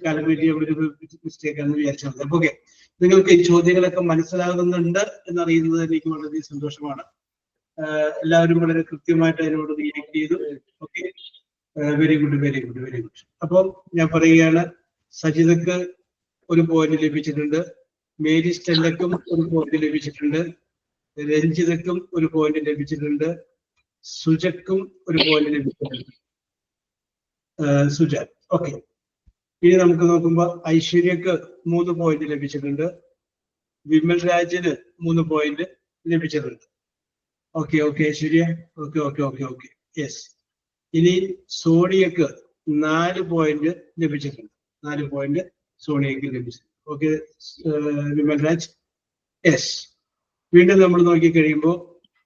കാലമേറ്റി അവിടെ ഒരു മിസ്റ്റേക്ക് ആണെന്ന് വിചാരിച്ചത്. അപ്പൊ ഓക്കെ, നിങ്ങൾക്ക് ഈ ചോദ്യങ്ങളൊക്കെ മനസ്സിലാകുന്നുണ്ട് എന്നറിയുന്നത് എനിക്ക് വളരെ സന്തോഷമാണ്. എല്ലാവരും വളരെ കൃത്യമായിട്ട് അതിനോട് റിയാക്ട് ചെയ്തു. Okay, very good. അപ്പോൾ ഞാൻ പറയുകയാണ്, സജിതക്ക് ഒരു പോയിന്റ് ലഭിച്ചിട്ടുണ്ട്, മേരി സ്റ്റെല്ലക്കും ഒരു പോയിന്റ് ലഭിച്ചിട്ടുണ്ട്, രഞ്ജിതക്കും ഒരു പോയിന്റ് ലഭിച്ചിട്ടുണ്ട്, സുജക്കും ഒരു പോയിന്റ് ലഭിച്ചിട്ടുണ്ട്. സുജ. ഓക്കെ, ഇനി നമുക്ക് നോക്കുമ്പോൾ ഐശ്വര്യക്ക് 3 പോയിന്റ് ലഭിച്ചിട്ടുണ്ട്, വിമൽ രാജിന് 3 പോയിന്റ് ലഭിച്ചിട്ടുണ്ട്. ഓക്കെ ഐശ്വര്യ. ഓക്കെ. യെസ്. ഇനി സോണിയക്ക് 4 പോയിന്റ് ലഭിച്ചിട്ടുണ്ട്. 4 പോയിന്റ് സോണിയക്ക് ലഭിച്ചിട്ടുണ്ട്. ഓക്കെ വിമൽ രാജ്. യെസ്. വീണ്ടും നമ്മൾ നോക്കി കഴിയുമ്പോൾ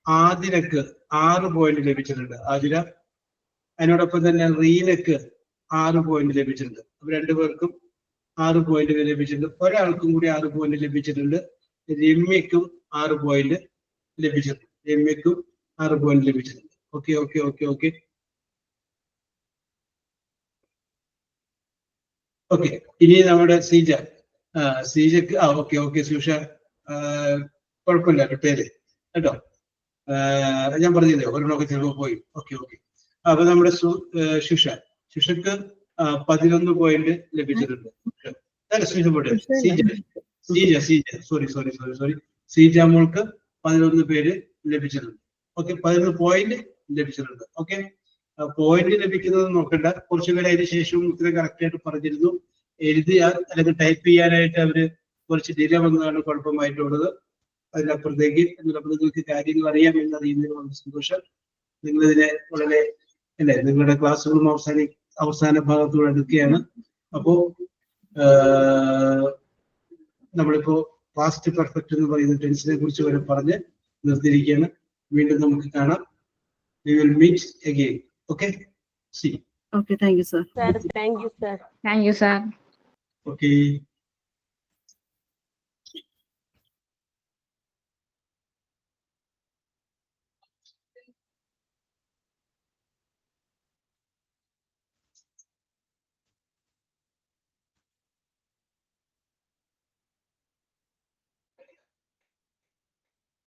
ആതിരക്ക് 6 പോയിന്റ് ലഭിച്ചിട്ടുണ്ട്. ആതിര. അതിനോടൊപ്പം തന്നെ റീനക്ക് 6 പോയിന്റ് ലഭിച്ചിട്ടുണ്ട്. അപ്പൊ 2 പേർക്കും 6 പോയിന്റ് ലഭിച്ചിട്ടുണ്ട്. ഒരാൾക്കും കൂടി 6 പോയിന്റ് ലഭിച്ചിട്ടുണ്ട്. രമ്യക്കും 6 പോയിന്റ് ലഭിച്ചിട്ടുണ്ട്. ഓക്കെ. ഇനി നമ്മുടെ സീജക്ക് ഓക്കെ സുഷ, കുഴപ്പമില്ല പേര് കേട്ടോ. ഞാൻ പറഞ്ഞില്ലേ ഒരെണ്ണമൊക്കെ ചിലപ്പോൾ പോയി. ഓക്കെ. അപ്പൊ നമ്മുടെ ശുഷക്ക് 11 പോയിന്റ് ലഭിച്ചിട്ടുണ്ട്. സീജ മോൾക്ക് 11 പേര് ലഭിച്ചിട്ടുണ്ട്. ഓക്കെ, 11 പോയിന്റ് ലഭിച്ചിട്ടുണ്ട്. ഓക്കെ, പോയിന്റ് ലഭിക്കുന്നത് നോക്കണ്ട. കുറച്ചു പേര് അതിന് ശേഷവും ഉത്തരം കറക്റ്റ് ആയിട്ട് പറഞ്ഞിരുന്നു. എഴുതിയാൽ അല്ലെങ്കിൽ ടൈപ്പ് ചെയ്യാനായിട്ട് അവര് കുറച്ച് ഡിലേ വന്നതാണ് കുഴപ്പമായിട്ടുള്ളത്. അതിനപ്പുറത്തേക്ക് നിങ്ങൾക്ക് കാര്യങ്ങൾ അറിയാം എന്നറിയുന്നതിന് വളരെ സന്തോഷം. നിങ്ങളിതിനെ വളരെ നിങ്ങളുടെ ക്ലാസ്സുകളും അവസാന ഭാഗത്തോട് അടുക്കുകയാണ്. അപ്പോ നമ്മളിപ്പോ പാസ്റ്റ് പെർഫെക്റ്റ് എന്ന് പറയുന്ന ടെൻസിനെ കുറിച്ച് വരെ പറഞ്ഞ് നിർത്തിയിരിക്കുകയാണ്. വീണ്ടും നമുക്ക് കാണാം. We will meet again. Okay? See. Okay, thank you, sir. Sir, thank you, sir. Thank you, sir. Okay.